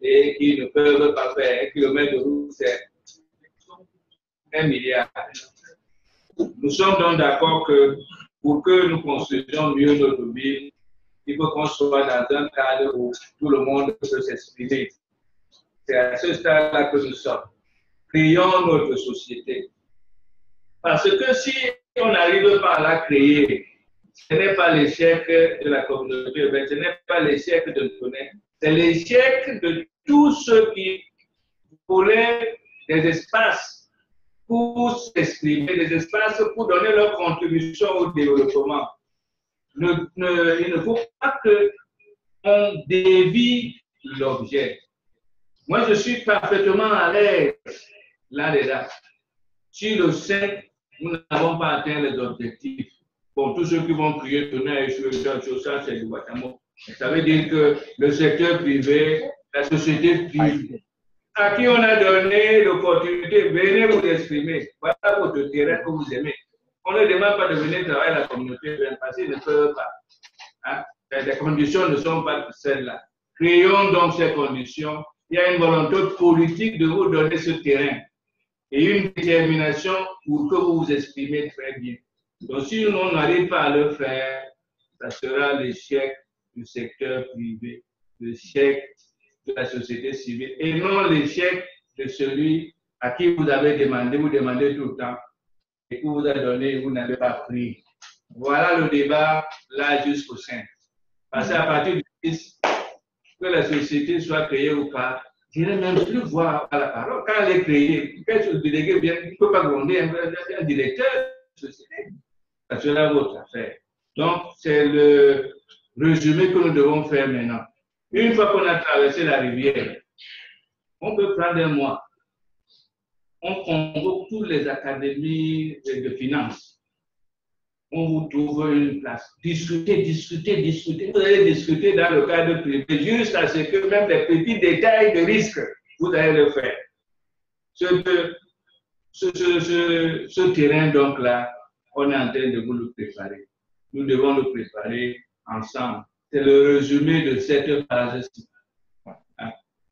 et qui ne peuvent pas faire 1 kilomètre de route, c'est 1 milliard. Nous sommes donc d'accord que pour que nous construisions mieux notre ville, il faut qu'on soit dans un cadre où tout le monde peut s'exprimer. C'est à ce stade-là que nous sommes. Créons notre société. Parce que si on n'arrive pas à la créer, ce n'est pas l'échec de la communauté urbaine, ce n'est pas l'échec de nous, c'est l'échec de tous ceux qui voulaient des espaces pour s'exprimer, des espaces pour donner leur contribution au développement. Il ne faut pas qu'on dévie l'objet. Moi, je suis parfaitement à l'aise là-dedans. Si le 5, nous n'avons pas atteint les objectifs, bon, tous ceux qui vont crier tonnerre sur ça, c'est du Guatemala. Ça veut dire que le secteur privé, la société privée, à qui on a donné l'opportunité, venez vous exprimer. Voilà votre terrain que vous aimez. On ne demande pas de venir travailler à la communauté parce qu'ils ne peuvent pas. Hein? Les conditions ne sont pas celles-là. Créons donc ces conditions. Il y a une volonté politique de vous donner ce terrain et une détermination pour que vous vous exprimez très bien. Donc, si on n'arrive pas à le faire, ça sera l'échec du secteur privé, l'échec de la société civile et non l'échec de celui à qui vous avez demandé, vous demandez tout le temps, et que vous a donné, vous n'avez pas pris. Voilà le débat là jusqu'au 5. Parce qu'à partir du 10, que la société soit créée ou pas, je n'ai même plus voir à la parole. Quand elle est créée, quand le délégué vient, il ne peut pas gronder un directeur de société. Parce que là, votre affaire. Donc, c'est le résumé que nous devons faire maintenant. Une fois qu'on a traversé la rivière, on peut prendre un mois. On convoque toutes les académies de finances. On vous trouve une place. Discutez. Vous allez discuter dans le cadre privé jusqu'à ce que même les petits détails de risque, vous allez le faire. Ce terrain, donc là, on est en train de vous le préparer. Nous devons le préparer ensemble. C'est le résumé de cette phase-ci.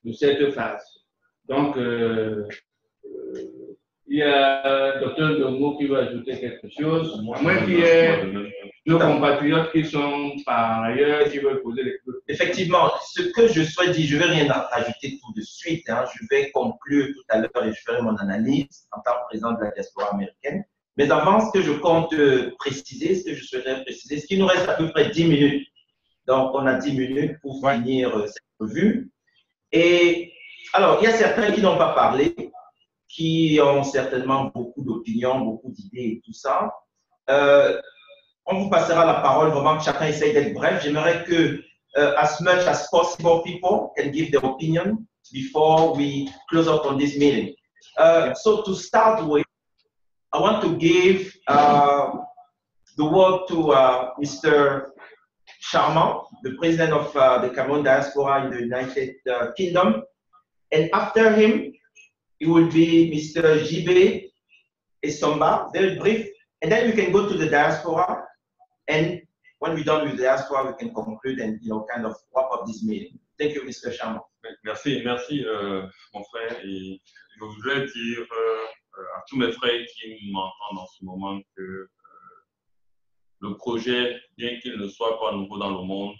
De cette phase. Donc, il y a Dr Ndongo qui va ajouter quelque chose. À moins qu'il y ait nos compatriotes qui sont par ailleurs, qui veulent poser des questions. Effectivement, ce que je souhaite dire, je ne vais rien ajouter tout de suite. Je vais conclure tout à l'heure et je ferai mon analyse en tant que président de la diaspora américaine. Mais avant, ce que je compte préciser, ce que je souhaiterais préciser, c'est qu'il nous reste à peu près 10 minutes. Donc, on a 10 minutes pour finir cette revue. Et alors, il y a certains qui n'ont pas parlé, qui ont certainement beaucoup d'opinions, beaucoup d'idées et tout ça. On vous passera la parole, vraiment que chacun essaye d'être bref. J'aimerais que, as much as possible, people can give their opinion before we close out on this meeting. So to start with, I want to give the word to Mr. Sharma, the president of the Cameroon diaspora in the United Kingdom. And after him, it will be Mr. Jibe Esomba, very brief. And then we can go to the diaspora. And when we're done with the diaspora, we can conclude and kind of wrap up this meeting. Thank you, Mr. Sharma. Merci, mon frère. Et je voudrais dire à tous mes frères qui m'entendent en ce moment que le projet, bien qu'il ne soit pas nouveau dans le monde,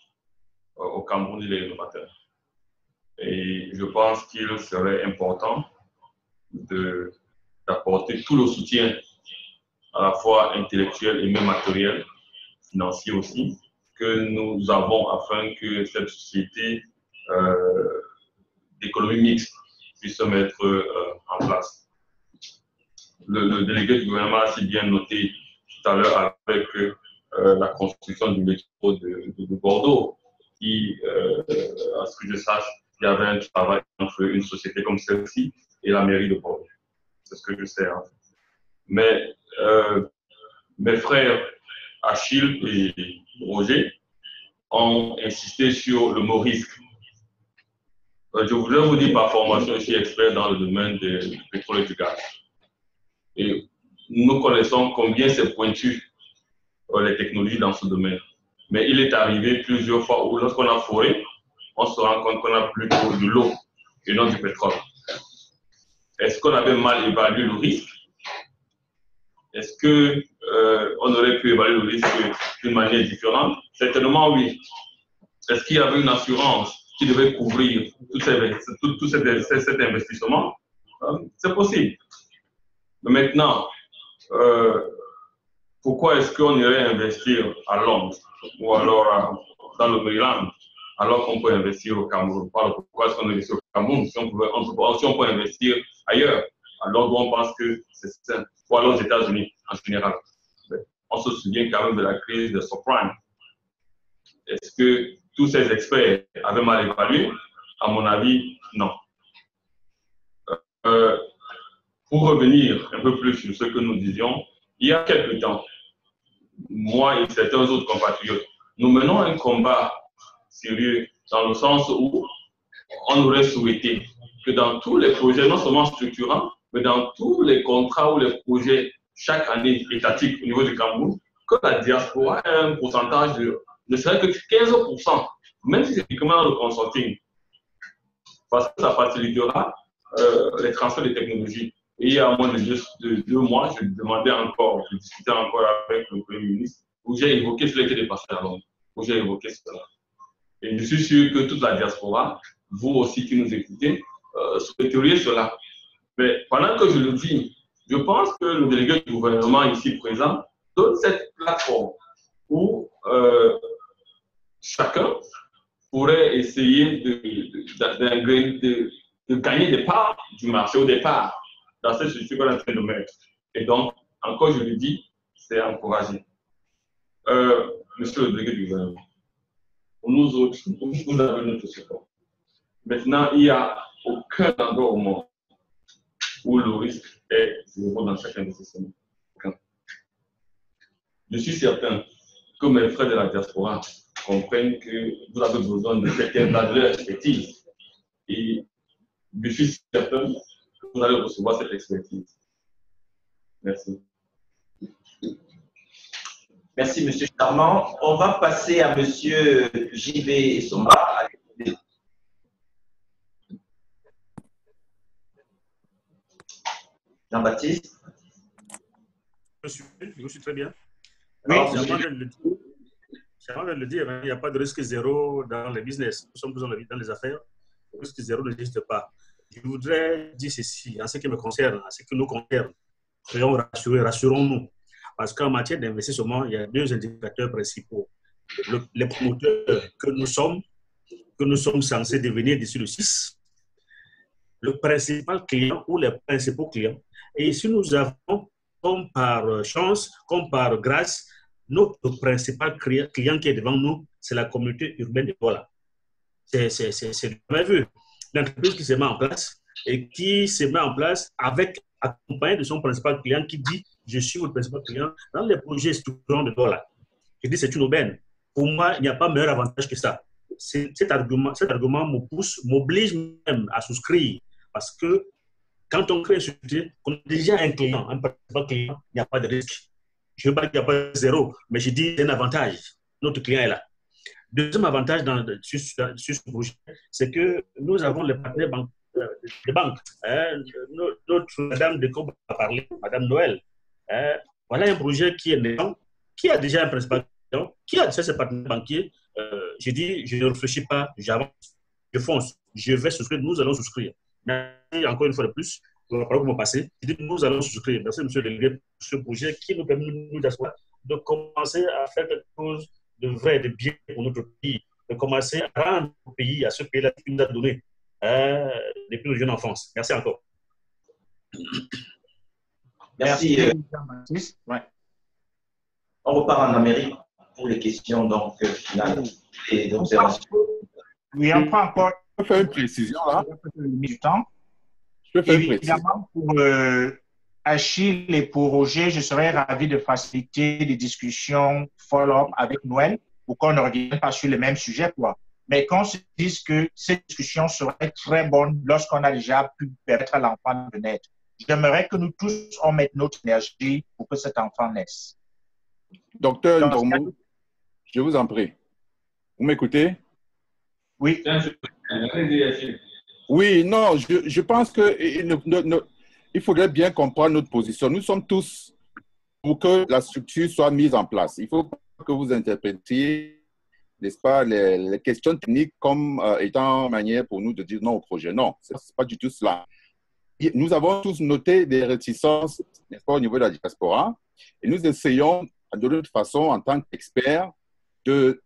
au Cameroun, il est innovateur. Et je pense qu'il serait important d'apporter tout le soutien, à la fois intellectuel et même matériel, financier aussi, que nous avons afin que cette société d'économie mixte puisse se mettre en place. Le délégué du gouvernement a si bien noté tout à l'heure avec la construction du métro de Bordeaux, qui, à ce que je sache, il y avait un travail entre une société comme celle-ci et la mairie de Bordeaux. C'est ce que je sais. Hein. Mais mes frères Achille et Roger ont insisté sur le mot risque. Je voudrais vous dire par formation, je suis expert dans le domaine du pétrole et du gaz. Et nous connaissons combien c'est pointu les technologies dans ce domaine. Mais il est arrivé plusieurs fois où lorsqu'on a foré, on se rend compte qu'on a plutôt de l'eau et non du pétrole. Est-ce qu'on avait mal évalué le risque? Est-ce qu'on aurait pu évaluer le risque d'une manière différente? Certainement oui. Est-ce qu'il y avait une assurance qui devait couvrir tout cet investissement? C'est possible. Mais maintenant, pourquoi est-ce qu'on irait investir à Londres ou alors dans le Maryland alors qu'on peut investir au Cameroun? Pourquoi est-ce qu'on investit au Cameroun si on peut investir ailleurs? Alors on pense que c'est simple. Ou alors aux États-Unis en général. On se souvient quand même de la crise de subprime. Est-ce que tous ces experts avaient mal évalué? À mon avis, non. Pour revenir un peu plus sur ce que nous disions, il y a quelques temps, moi et certains autres compatriotes, nous menons un combat sérieux dans le sens où on aurait souhaité que dans tous les projets, non seulement structurants, mais dans tous les contrats ou les projets chaque année étatiques au niveau du Cameroun, que la diaspora ait un pourcentage de ne serait que 15%, même si c'est uniquement dans le consulting, parce que ça facilitera les transferts de technologies. Et il y a moins de 2 mois, je discutais encore avec le Premier ministre, où j'ai évoqué ce qui était passé à Londres, où j'ai évoqué cela. Et je suis sûr que toute la diaspora, vous aussi qui nous écoutez, souhaiteriez cela. Mais pendant que je le dis, je pense que le délégué du gouvernement ici présent donne cette plateforme où chacun pourrait essayer de gagner des parts du marché au départ dans cette structure qu'on est en train de mettre. Et donc, encore je le dis, c'est encouragé. Monsieur le délégué du gouvernement, pour nous autres, vous avez notre support. Maintenant, il n'y a aucun endroit au monde où le risque est zéro dans chaque investissement. Aucun. Je suis certain que mes frères de la diaspora comprennent que vous avez besoin de quelqu'un dans leur expertise. Et je suis certain que vous allez recevoir cette expertise. Merci. Merci, M. Charmant. On va passer à M. J.V. Somba. Jean-Baptiste. Je suis très bien. Oui, Charmant vient de le dire, hein, il n'y a pas de risque zéro dans les business. Nous sommes dans les affaires. Le risque zéro n'existe pas. Je voudrais dire ceci, en ce qui me concerne, en ce qui nous concerne. Soyons rassurés, rassurons-nous. Parce qu'en matière d'investissement, il y a deux indicateurs principaux. Les promoteurs que nous sommes censés devenir d'ici le 6, le principal client ou les principaux clients. Et si nous avons, comme par chance, comme par grâce, notre principal client qui est devant nous, c'est la communauté urbaine de Douala. C'est jamais vu. L'entreprise qui se met en place et qui se met en place accompagné de son principal client qui dit « Je suis votre principal client dans les projets structurants de Douala ». Je dis « C'est une aubaine ». Pour moi, il n'y a pas meilleur avantage que ça. Cet argument m'oblige même à souscrire parce que quand on crée une société, on a déjà un client, un principal client, il n'y a pas de risque. Je ne veux pas dire qu'il n'y a pas de zéro, mais je dis c'est un avantage. Notre client est là. Deuxième avantage sur ce projet, c'est que nous avons les partenaires des banques. Notre madame de Cobb a parlé, madame Noël. Voilà un projet qui est naissant, qui a déjà un principal client, qui a déjà ses partenaires banquiers. Je dis, je ne réfléchis pas, j'avance, je fonce, je vais souscrire, nous allons souscrire. Merci encore une fois de plus pour la parole que vous passez. Je dis, nous allons souscrire. Merci, monsieur le délégué, pour ce projet qui nous permet, nous d'asseoir, de commencer à faire quelque chose de vrai, de bien pour notre pays, de commencer à rendre notre pays à ce pays-là qui nous a donné depuis nos jeunes enfance. Merci encore. Merci. Ouais. On repart en Amérique pour les questions finales et observations. Oui, on prend encore. Je peux faire une précision là. Du temps. Je peux faire une précision. Évidemment, pour Achille et pour Roger, je serais ravi de faciliter des discussions follow-up avec Noël pour qu'on ne revienne pas sur le même sujet, quoi. Mais qu'on se dise que ces discussions seraient très bonnes lorsqu'on a déjà pu permettre à l'enfant de naître. J'aimerais que nous tous, on mette notre énergie pour que cet enfant naisse. Docteur Ndormou, je vous en prie. Vous m'écoutez? Oui. Oui, non, je pense qu'il faudrait bien comprendre notre position. Nous sommes tous pour que la structure soit mise en place. Il faut que vous interprétiez, n'est-ce pas, les questions techniques comme étant une manière pour nous de dire non au projet. Non, ce n'est pas du tout cela. Nous avons tous noté des réticences, n'est-ce pas, au niveau de la diaspora, et nous essayons de notre façon, en tant qu'experts, de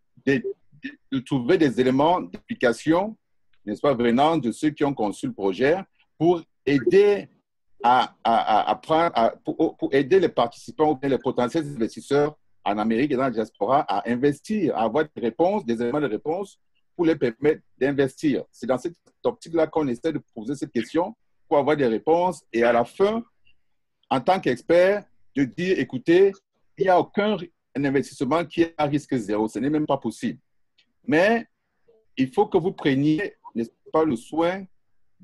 trouver des éléments d'application, n'est-ce pas, venant de ceux qui ont conçu le projet pour aider pour aider les participants ou bien les potentiels investisseurs en Amérique et dans la diaspora à investir, à avoir des réponses, des éléments de réponse pour les permettre d'investir. C'est dans cette optique-là qu'on essaie de poser cette question pour avoir des réponses et à la fin, en tant qu'expert, de dire, écoutez, il n'y a aucun investissement qui est à risque zéro. Ce n'est même pas possible. Mais il faut que vous preniez, n'est-ce pas, le soin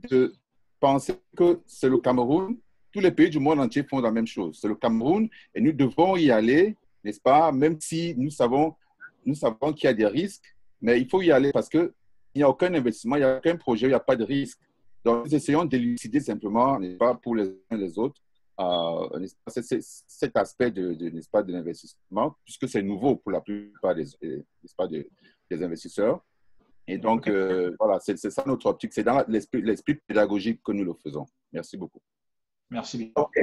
de penser que c'est le Cameroun. Tous les pays du monde entier font la même chose. C'est le Cameroun et nous devons y aller, n'est-ce pas, même si nous savons qu'il y a des risques, mais il faut y aller parce qu'il n'y a aucun investissement, il n'y a aucun projet, il n'y a pas de risque. Donc, nous essayons d'élucider simplement, n'est-ce pas, pour les uns et les autres, cet aspect n'est-ce pas, de l'investissement, puisque c'est nouveau pour la plupart n'est-ce pas, des investisseurs. Et donc, voilà, c'est ça notre optique. C'est dans l'esprit pédagogique que nous le faisons. Merci beaucoup. Merci. Ok,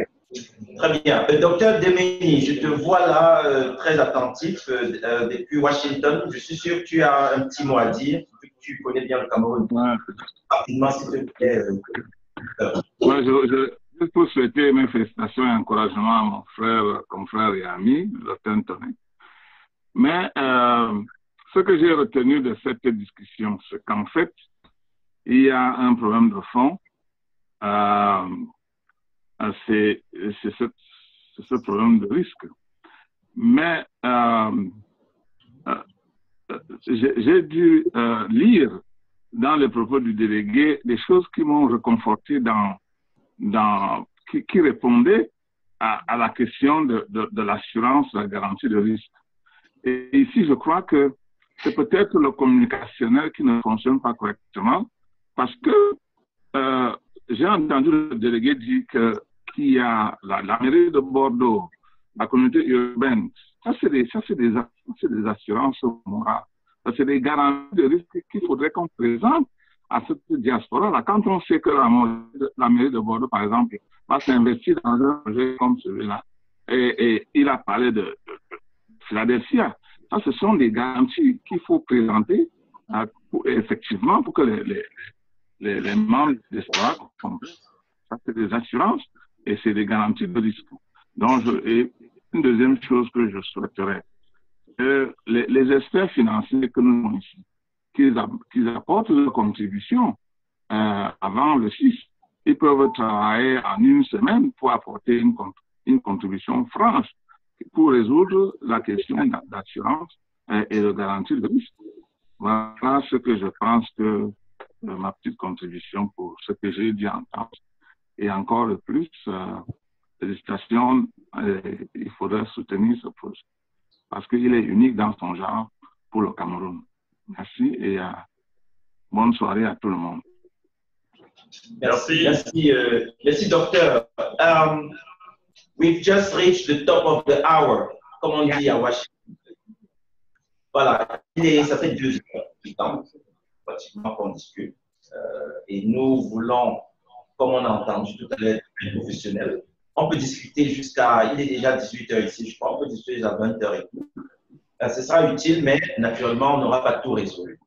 très bien. Docteur Demeni, je te vois là très attentif depuis Washington. Je suis sûr que tu as un petit mot à dire, vu que tu connais bien le Cameroun. Ouais. Rapidement, s'il te plaît. Juste pour souhaiter mes félicitations et encouragements à mon frère, confrère et ami, le docteur Anthony. Mais ce que j'ai retenu de cette discussion, c'est qu'en fait, il y a un problème de fond. C'est ce problème de risque. Mais j'ai dû lire dans les propos du délégué des choses qui m'ont réconforté qui répondaient à la question de l'assurance, de la garantie de risque. Et ici, je crois que c'est peut-être le communicationnel qui ne fonctionne pas correctement parce que j'ai entendu le délégué dire qu'il y a la mairie de Bordeaux, la communauté urbaine. Ça, c'est des assurances morales. Ça, c'est des garanties de risque qu'il faudrait qu'on présente à cette diaspora-là. Quand on sait que la mairie de Bordeaux, par exemple, va s'investir dans un projet comme celui-là, et il a parlé de Philadelphia, ça, ce sont des garanties qu'il faut présenter effectivement pour que les membres de la diaspora comprennent. Ça, c'est des assurances et c'est des garanties de risque. Donc, et une deuxième chose que je souhaiterais, les experts financiers que nous avons ici, qu'ils apportent leur contribution avant le 6. Ils peuvent travailler en une semaine pour apporter une contribution franche pour résoudre la question d'assurance et de garantie de risque. Voilà ce que je pense que ma petite contribution pour ce que j'ai dit en temps. Et encore de plus, félicitations, il faudrait soutenir ce projet parce qu'il est unique dans son genre pour le Cameroun. Merci et bonne soirée à tout le monde. Merci, merci docteur. We've just reached the top of the hour, comme on dit à Washington. Voilà, ça fait 2 heures du temps, pratiquement qu'on discute. Et nous voulons, comme on a entendu tout à l'heure, être professionnels. On peut discuter jusqu'à, il est déjà 18 h ici, je crois, on peut discuter jusqu'à 20 h et tout. Ce sera utile, mais naturellement, on n'aura pas tout résolu.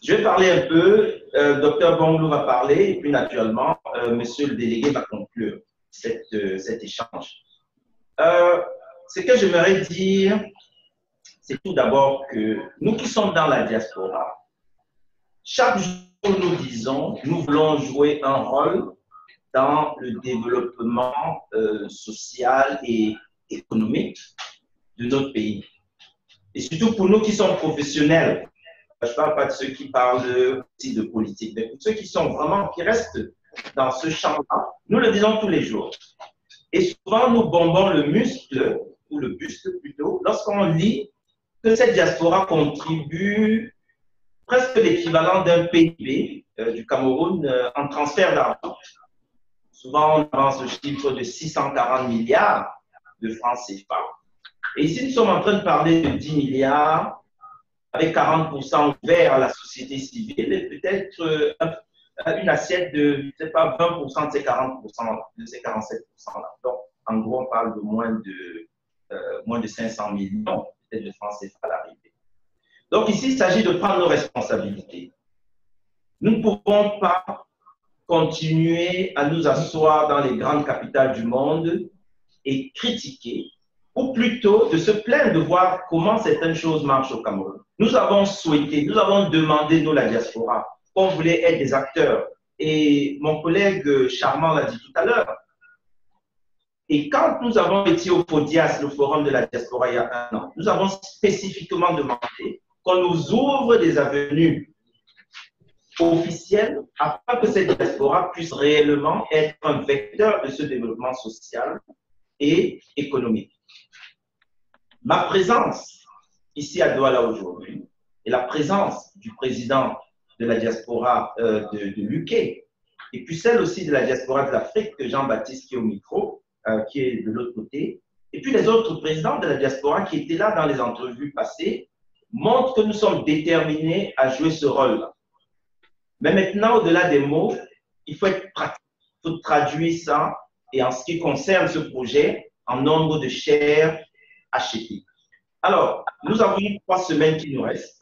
Je vais parler un peu, Dr Bonglou va parler, et puis naturellement, Monsieur le délégué va conclure cet échange. Ce que j'aimerais dire, c'est tout d'abord que nous qui sommes dans la diaspora, chaque jour nous disons, nous voulons jouer un rôle dans le développement social et économique de notre pays. Et surtout pour nous qui sommes professionnels, je ne parle pas de ceux qui parlent aussi de politique, mais pour ceux qui sont vraiment, qui restent dans ce champ-là, nous le disons tous les jours. Et souvent, nous bombons le muscle, ou le buste plutôt, lorsqu'on lit que cette diaspora contribue presque l'équivalent d'un PIB du Cameroun en transfert d'argent. Souvent, on avance le chiffre de 640 milliards de francs CFA. Et ici, nous sommes en train de parler de 10 milliards avec 40% vers à la société civile et peut-être une assiette de, je ne sais pas, 20% de ces 40%-là, de ces 47%-là. Donc, en gros, on parle de moins de 500 millions peut-être de francs CFA à l'arrivée. Donc, ici, il s'agit de prendre nos responsabilités. Nous ne pouvons pas continuer à nous asseoir dans les grandes capitales du monde et critiquer, ou plutôt de se plaindre de voir comment certaines choses marchent au Cameroun. Nous avons souhaité, nous avons demandé, nous, la diaspora, qu'on voulait être des acteurs. Et mon collègue Charmant l'a dit tout à l'heure. Et quand nous avons été au FODIAS, le forum de la diaspora, il y a 1 an, nous avons spécifiquement demandé qu'on nous ouvre des avenues officielles afin que cette diaspora puisse réellement être un vecteur de ce développement social et économique. Ma présence ici à Douala aujourd'hui et la présence du président de la diaspora de l'UK et puis celle aussi de la diaspora de l'Afrique, Jean-Baptiste qui est au micro, qui est de l'autre côté, et puis les autres présidents de la diaspora qui étaient là dans les entrevues passées, montrent que nous sommes déterminés à jouer ce rôle-là. Mais maintenant, au-delà des mots, il faut être pratique. faut traduire ça, et en ce qui concerne ce projet, en nombre de shares achetés. Alors, nous avons eu 3 semaines qui nous restent.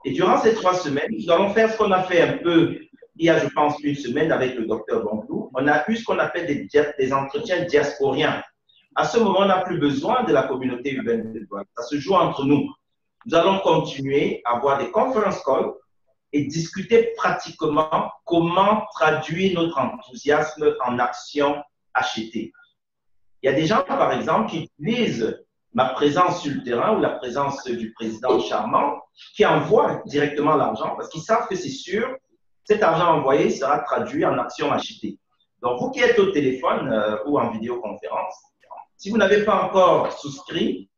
Et durant ces 3 semaines, nous allons faire ce qu'on a fait un peu il y a, je pense, 1 semaine avec le docteur Bonglou. On a eu ce qu'on appelle des entretiens diasporiens. À ce moment, on n'a plus besoin de la communauté urbaine de Douala. Ça se joue entre nous. Nous allons continuer à avoir des conference calls et discuter pratiquement comment traduire notre enthousiasme en action achetée. Il y a des gens, par exemple, qui utilisent ma présence sur le terrain ou la présence du président Charmant, qui envoient directement l'argent parce qu'ils savent que c'est sûr, cet argent envoyé sera traduit en action achetée. Donc, vous qui êtes au téléphone ou en vidéoconférence, si vous n'avez pas encore souscrit,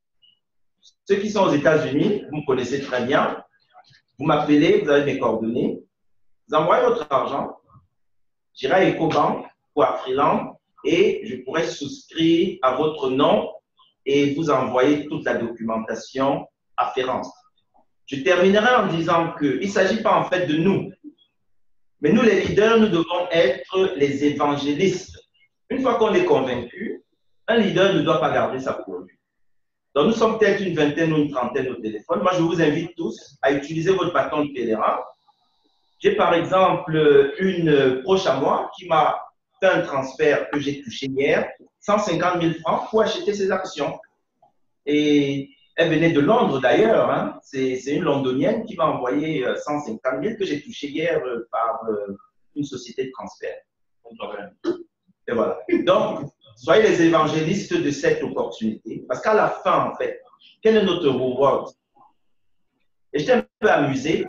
ceux qui sont aux États-Unis, vous me connaissez très bien, vous m'appelez, vous avez mes coordonnées, vous envoyez votre argent, j'irai à EcoBank ou à Freeland et je pourrai souscrire à votre nom et vous envoyer toute la documentation afférente. Je terminerai en disant qu'il ne s'agit pas en fait de nous, mais nous les leaders, nous devons être les évangélistes. Une fois qu'on est convaincu, un leader ne doit pas garder ça pour lui. Donc nous sommes peut-être une vingtaine ou une trentaine au téléphone. Moi, je vous invite tous à utiliser votre bâton de pèlerin. J'ai par exemple une proche à moi qui m'a fait un transfert que j'ai touché hier, 150 000 francs pour acheter ses actions. Et elle venait de Londres d'ailleurs. Hein. C'est une Londonienne qui m'a envoyé 150 000 que j'ai touché hier par une société de transfert. Et voilà. Donc, soyez les évangélistes de cette opportunité. Parce qu'à la fin, en fait, quel est notre reward? Et j'étais un peu amusé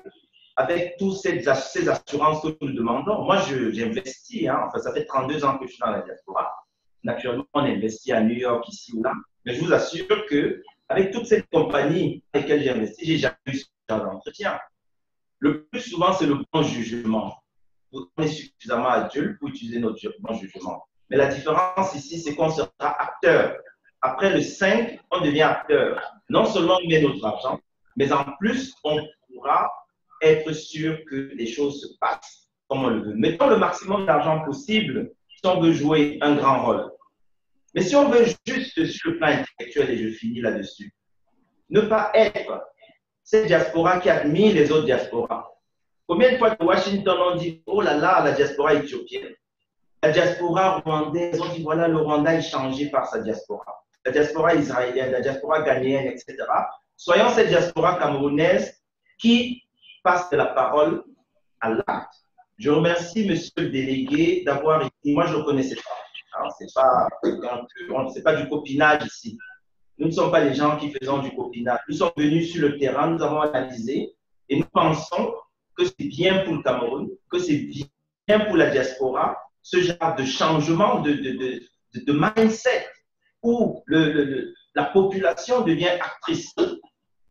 avec toutes ces assurances que nous demandons. Moi, j'investis. Hein. Enfin, ça fait 32 ans que je suis dans la diaspora. Naturellement, on investit à New York, ici ou là. Mais je vous assure qu'avec toutes ces compagnies avec lesquelles j'ai investi, j'ai jamais eu ce genre d'entretien. Le plus souvent, c'est le bon jugement. On est suffisamment adulte pour utiliser notre bon jugement. Mais la différence ici, c'est qu'on sera acteur. Après le 5, on devient acteur. Non seulement on met notre argent, mais en plus, on pourra être sûr que les choses se passent comme on le veut. Mettons le maximum d'argent possible si on veut jouer un grand rôle. Mais si on veut juste sur le plan intellectuel, et je finis là-dessus, ne pas être cette diaspora qui admire les autres diasporas. Combien de fois de Washington on dit, oh là là, la diaspora éthiopienne, la diaspora rwandaise, on dit, voilà, le Rwanda est changé par sa diaspora. La diaspora israélienne, la diaspora ghanéenne, etc. Soyons cette diaspora camerounaise qui passe de la parole à l'acte. Je remercie monsieur le délégué d'avoir été, moi je ne le connaissais pas. Alors, c'est pas du copinage ici. Nous ne sommes pas les gens qui faisons du copinage. Nous sommes venus sur le terrain, nous avons analysé et nous pensons que c'est bien pour le Cameroun, que c'est bien pour la diaspora, ce genre de changement de mindset où la population devient actrice.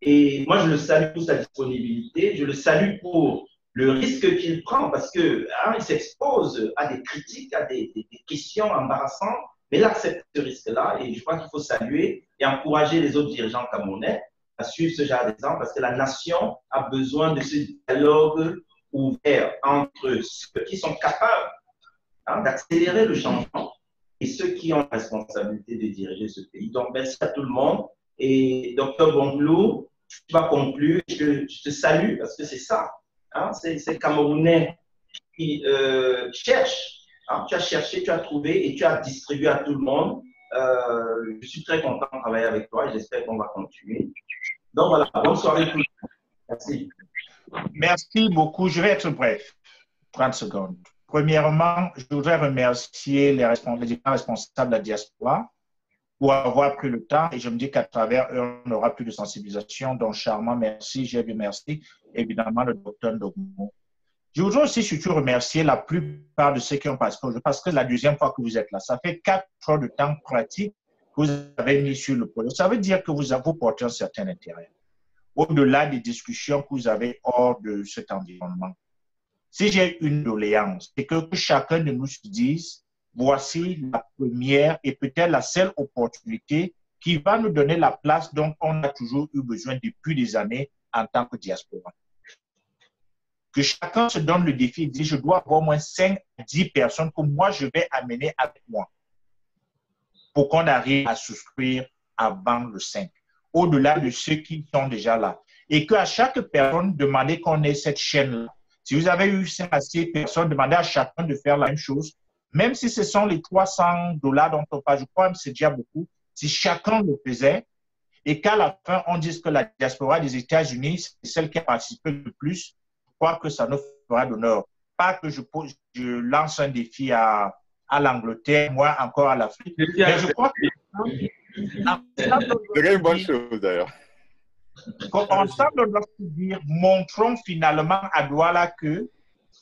Et moi, je le salue pour sa disponibilité, je le salue pour le risque qu'il prend parce qu'il s'expose à des critiques, à des questions embarrassantes, mais il accepte ce risque-là et je crois qu'il faut saluer et encourager les autres dirigeants camerounais à suivre ce genre d'exemple parce que la nation a besoin de ce dialogue ouvert entre ceux qui sont capables d'accélérer le changement et ceux qui ont la responsabilité de diriger ce pays. Donc, merci à tout le monde. Et Dr Bonglou, tu vas conclure. Je te salue parce que c'est ça. Hein, c'est Camerounais qui cherchent. Hein, tu as cherché, tu as trouvé et tu as distribué à tout le monde. Je suis très content de travailler avec toi et j'espère qu'on va continuer. Donc voilà, bonne soirée tout le monde. Merci. Merci beaucoup. Je vais être bref. 30 secondes. Premièrement, je voudrais remercier les responsables de la diaspora pour avoir pris le temps et je me dis qu'à travers eux, on aura plus de sensibilisation. Donc, Charmant, merci, Jésus, merci. Évidemment, le docteur Ndogmo. Je voudrais aussi surtout remercier la plupart de ceux qui ont participé parce que c'est la deuxième fois que vous êtes là. Ça fait 4 heures de temps pratique que vous avez mis sur le projet. Ça veut dire que vous portez un certain intérêt. Au-delà des discussions que vous avez hors de cet environnement. Si j'ai une doléance, c'est que chacun de nous se dise voici la première et peut-être la seule opportunité qui va nous donner la place dont on a toujours eu besoin depuis des années en tant que diaspora. que chacun se donne le défi et dit, je dois avoir au moins 5 à 10 personnes que moi, je vais amener avec moi pour qu'on arrive à souscrire avant le 5, au-delà de ceux qui sont déjà là. Et qu'à chaque personne, demandez qu'on ait cette chaîne-là. Si vous avez eu 5 à 6 personnes, demandez à chacun de faire la même chose. Même si ce sont les $300 dont on parle, je crois que c'est déjà beaucoup. Si chacun le faisait, et qu'à la fin, on dise que la diaspora des États-Unis, c'est celle qui a participé le plus, je crois que ça nous fera d'honneur. Pas que je lance un défi à l'Angleterre, moi encore à l'Afrique. Mais je crois que c'est une bonne chose d'ailleurs. Ensemble, on doit se dire, montrons finalement à Douala que,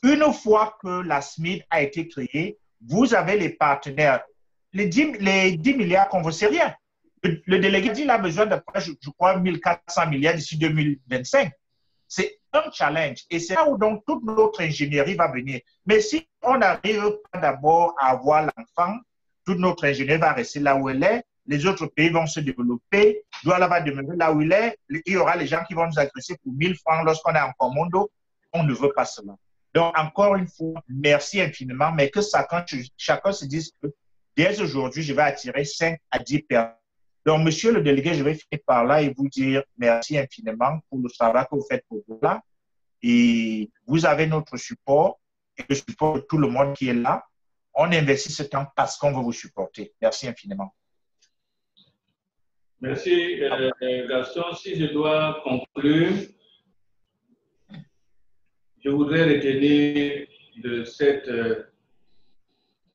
une fois que la SMID a été créée, vous avez les partenaires. Les 10 milliards qu'on veut, c'est rien. Le délégué dit qu'il a besoin de, je crois, 1400 milliards d'ici 2025. C'est un challenge. Et c'est là où donc toute notre ingénierie va venir. Mais si on n'arrive pas d'abord à avoir l'enfant, toute notre ingénierie va rester là où elle est. Les autres pays vont se développer. Douala va demeurer là où il est. Il y aura les gens qui vont nous agresser pour 1000 francs lorsqu'on est en commando. On ne veut pas cela. Donc, encore une fois, merci infiniment, mais que chacun se dise que dès aujourd'hui, je vais attirer 5 à 10 personnes. Donc, monsieur le délégué, je vais finir par là et vous dire merci infiniment pour le travail que vous faites pour vous là. Et vous avez notre support et le support de tout le monde qui est là. On investit ce temps parce qu'on veut vous supporter. Merci infiniment. Merci, Gaston. Si je dois conclure, je voudrais retenir de cet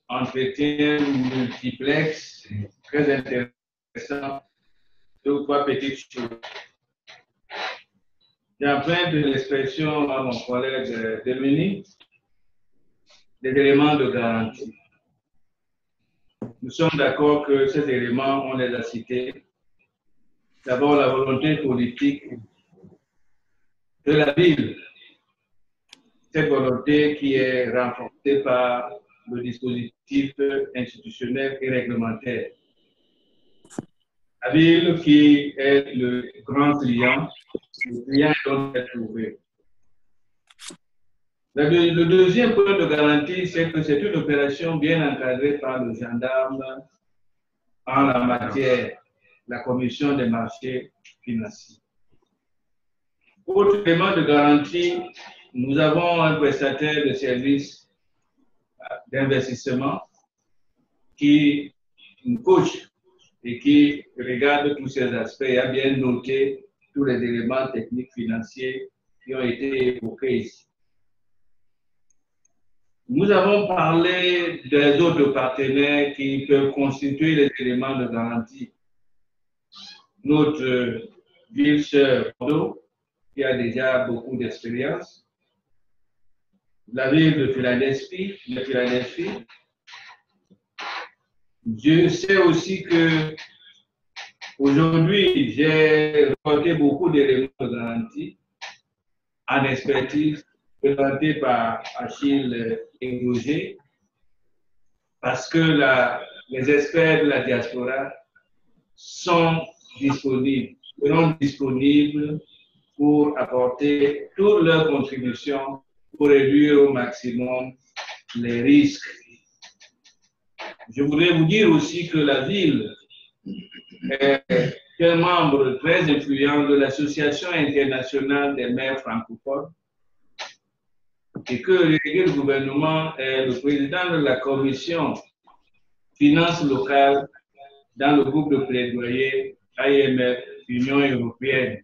entretien multiplexe, très intéressant, deux ou trois petites choses. J'emprunte l'expression à mon collègue Dominique, des éléments de garantie. Nous sommes d'accord que ces éléments, on les a cités. D'abord, la volonté politique de la ville. Cette volonté qui est renforcée par le dispositif institutionnel et réglementaire. La ville qui est le grand client doit être trouvé. Le deuxième point de garantie, c'est que c'est une opération bien encadrée par le gendarme en la matière, la commission des marchés financiers. Autre élément de garantie, nous avons un prestataire de services d'investissement qui nous coach et qui regarde tous ces aspects et a bien noté tous les éléments techniques financiers qui ont été évoqués ici. Nous avons parlé des autres partenaires qui peuvent constituer les éléments de garantie. Notre ville sœur Bordeaux, qui a déjà beaucoup d'expérience, la ville de Philadelphie, Je sais aussi que aujourd'hui, j'ai récolté beaucoup d'éléments de garantie en expertise présentés par Achille et Roger, parce que les experts de la diaspora sont disponibles, seront disponibles pour apporter toute leur contribution pour réduire au maximum les risques. Je voudrais vous dire aussi que la ville est un membre très influent de l'Association internationale des maires francophones et que le délégué du gouvernement est le président de la commission finances locales dans le groupe de plaidoyer IMF, Union européenne,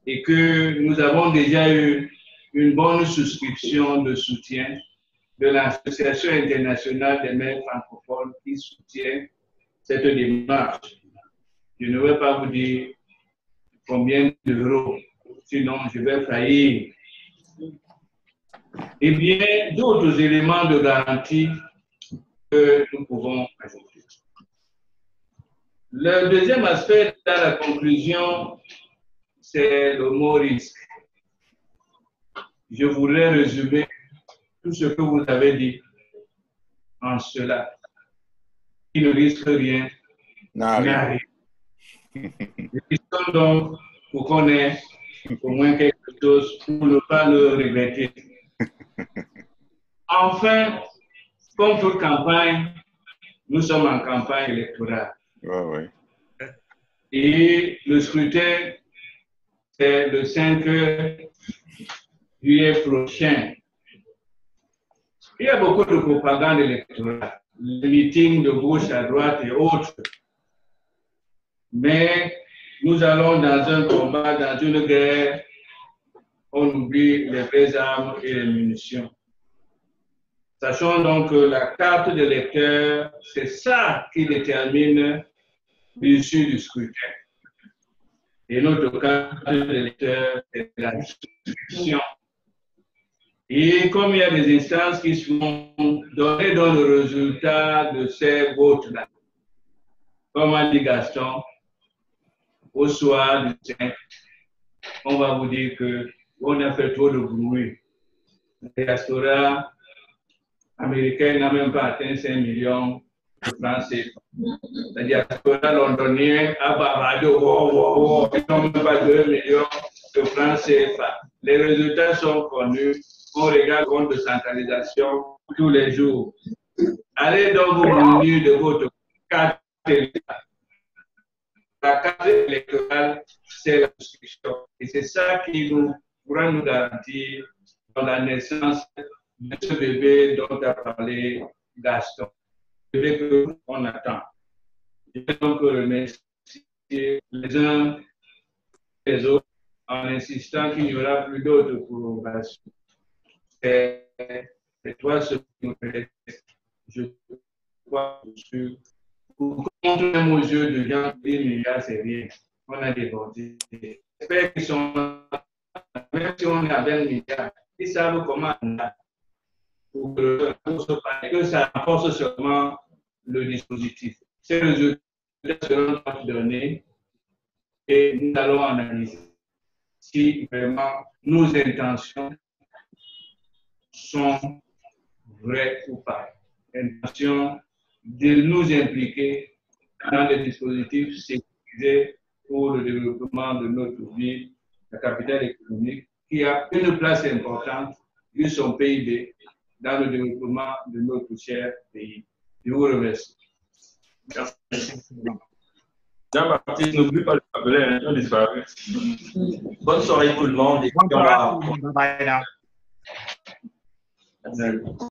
et que nous avons déjà eu une bonne souscription de soutien de l'Association internationale des maires francophones qui soutient cette démarche. Je ne vais pas vous dire combien d'euros, sinon je vais faillir. Et bien, d'autres éléments de garantie que nous pouvons ajouter. Le deuxième aspect dans la conclusion, c'est le mot risque. Je voudrais résumer tout ce que vous avez dit en cela. Qui ne risque rien, n'a rien. Nous risquons donc pour qu'on ait au moins quelque chose pour ne pas le regretter. Enfin, comme toute campagne, nous sommes en campagne électorale. Ouais. Et le scrutin, c'est le 5 juillet prochain. Il y a beaucoup de propagande électorale, les meetings de gauche à droite et autres. Mais nous allons dans un combat, dans une guerre, on oublie les vraies armes et les munitions. Sachons donc que la carte de l'électeur, c'est ça qui détermine l'issue du scrutin. Et notre carte de l'électeur, c'est la discussion. Et comme il y a des instances qui sont données dans le résultat de ces votes-là, comme a dit Gaston, au soir du 5, on va vous dire qu'on a fait trop de bruit. La diaspora américaine n'a même pas atteint 5 millions de francs CFA. La diaspora londonienne a bavardé, ils n'ont même pas 2 millions de francs CFA. Les résultats sont connus. On regarde compte de centralisation tous les jours. Allez donc vous munir de votre carte électorale. La carte électorale, c'est la discussion. Et c'est ça qui pourra nous garantir dans la naissance de ce bébé dont a parlé Gaston. Le bébé qu'on attend. Je vais donc remercier les uns et les autres en insistant qu'il n'y aura plus d'autres prolongations. Et toi, ce qui nous reste, je crois que pour compte même aux yeux de gens, 10 milliards, c'est rien. On a débordé. J'espère qu'ils sont, même si on est à 20 milliards, ils savent comment on a. Pour que ça renforce seulement le dispositif. Ces résultats seront donnés et nous allons analyser si vraiment nos intentions sont vraies ou pas. Intention de nous impliquer dans les dispositifs sécurisés pour le développement de notre ville, la capitale économique, qui a une place importante vu son PIB dans le développement de notre cher pays. Je vous remercie. Merci. Jean-Baptiste, n'oublie pas de m'appeler, hein, on disparaît. Bonne soirée tout le monde. Et Bonne soirée. Bye bye now. Merci.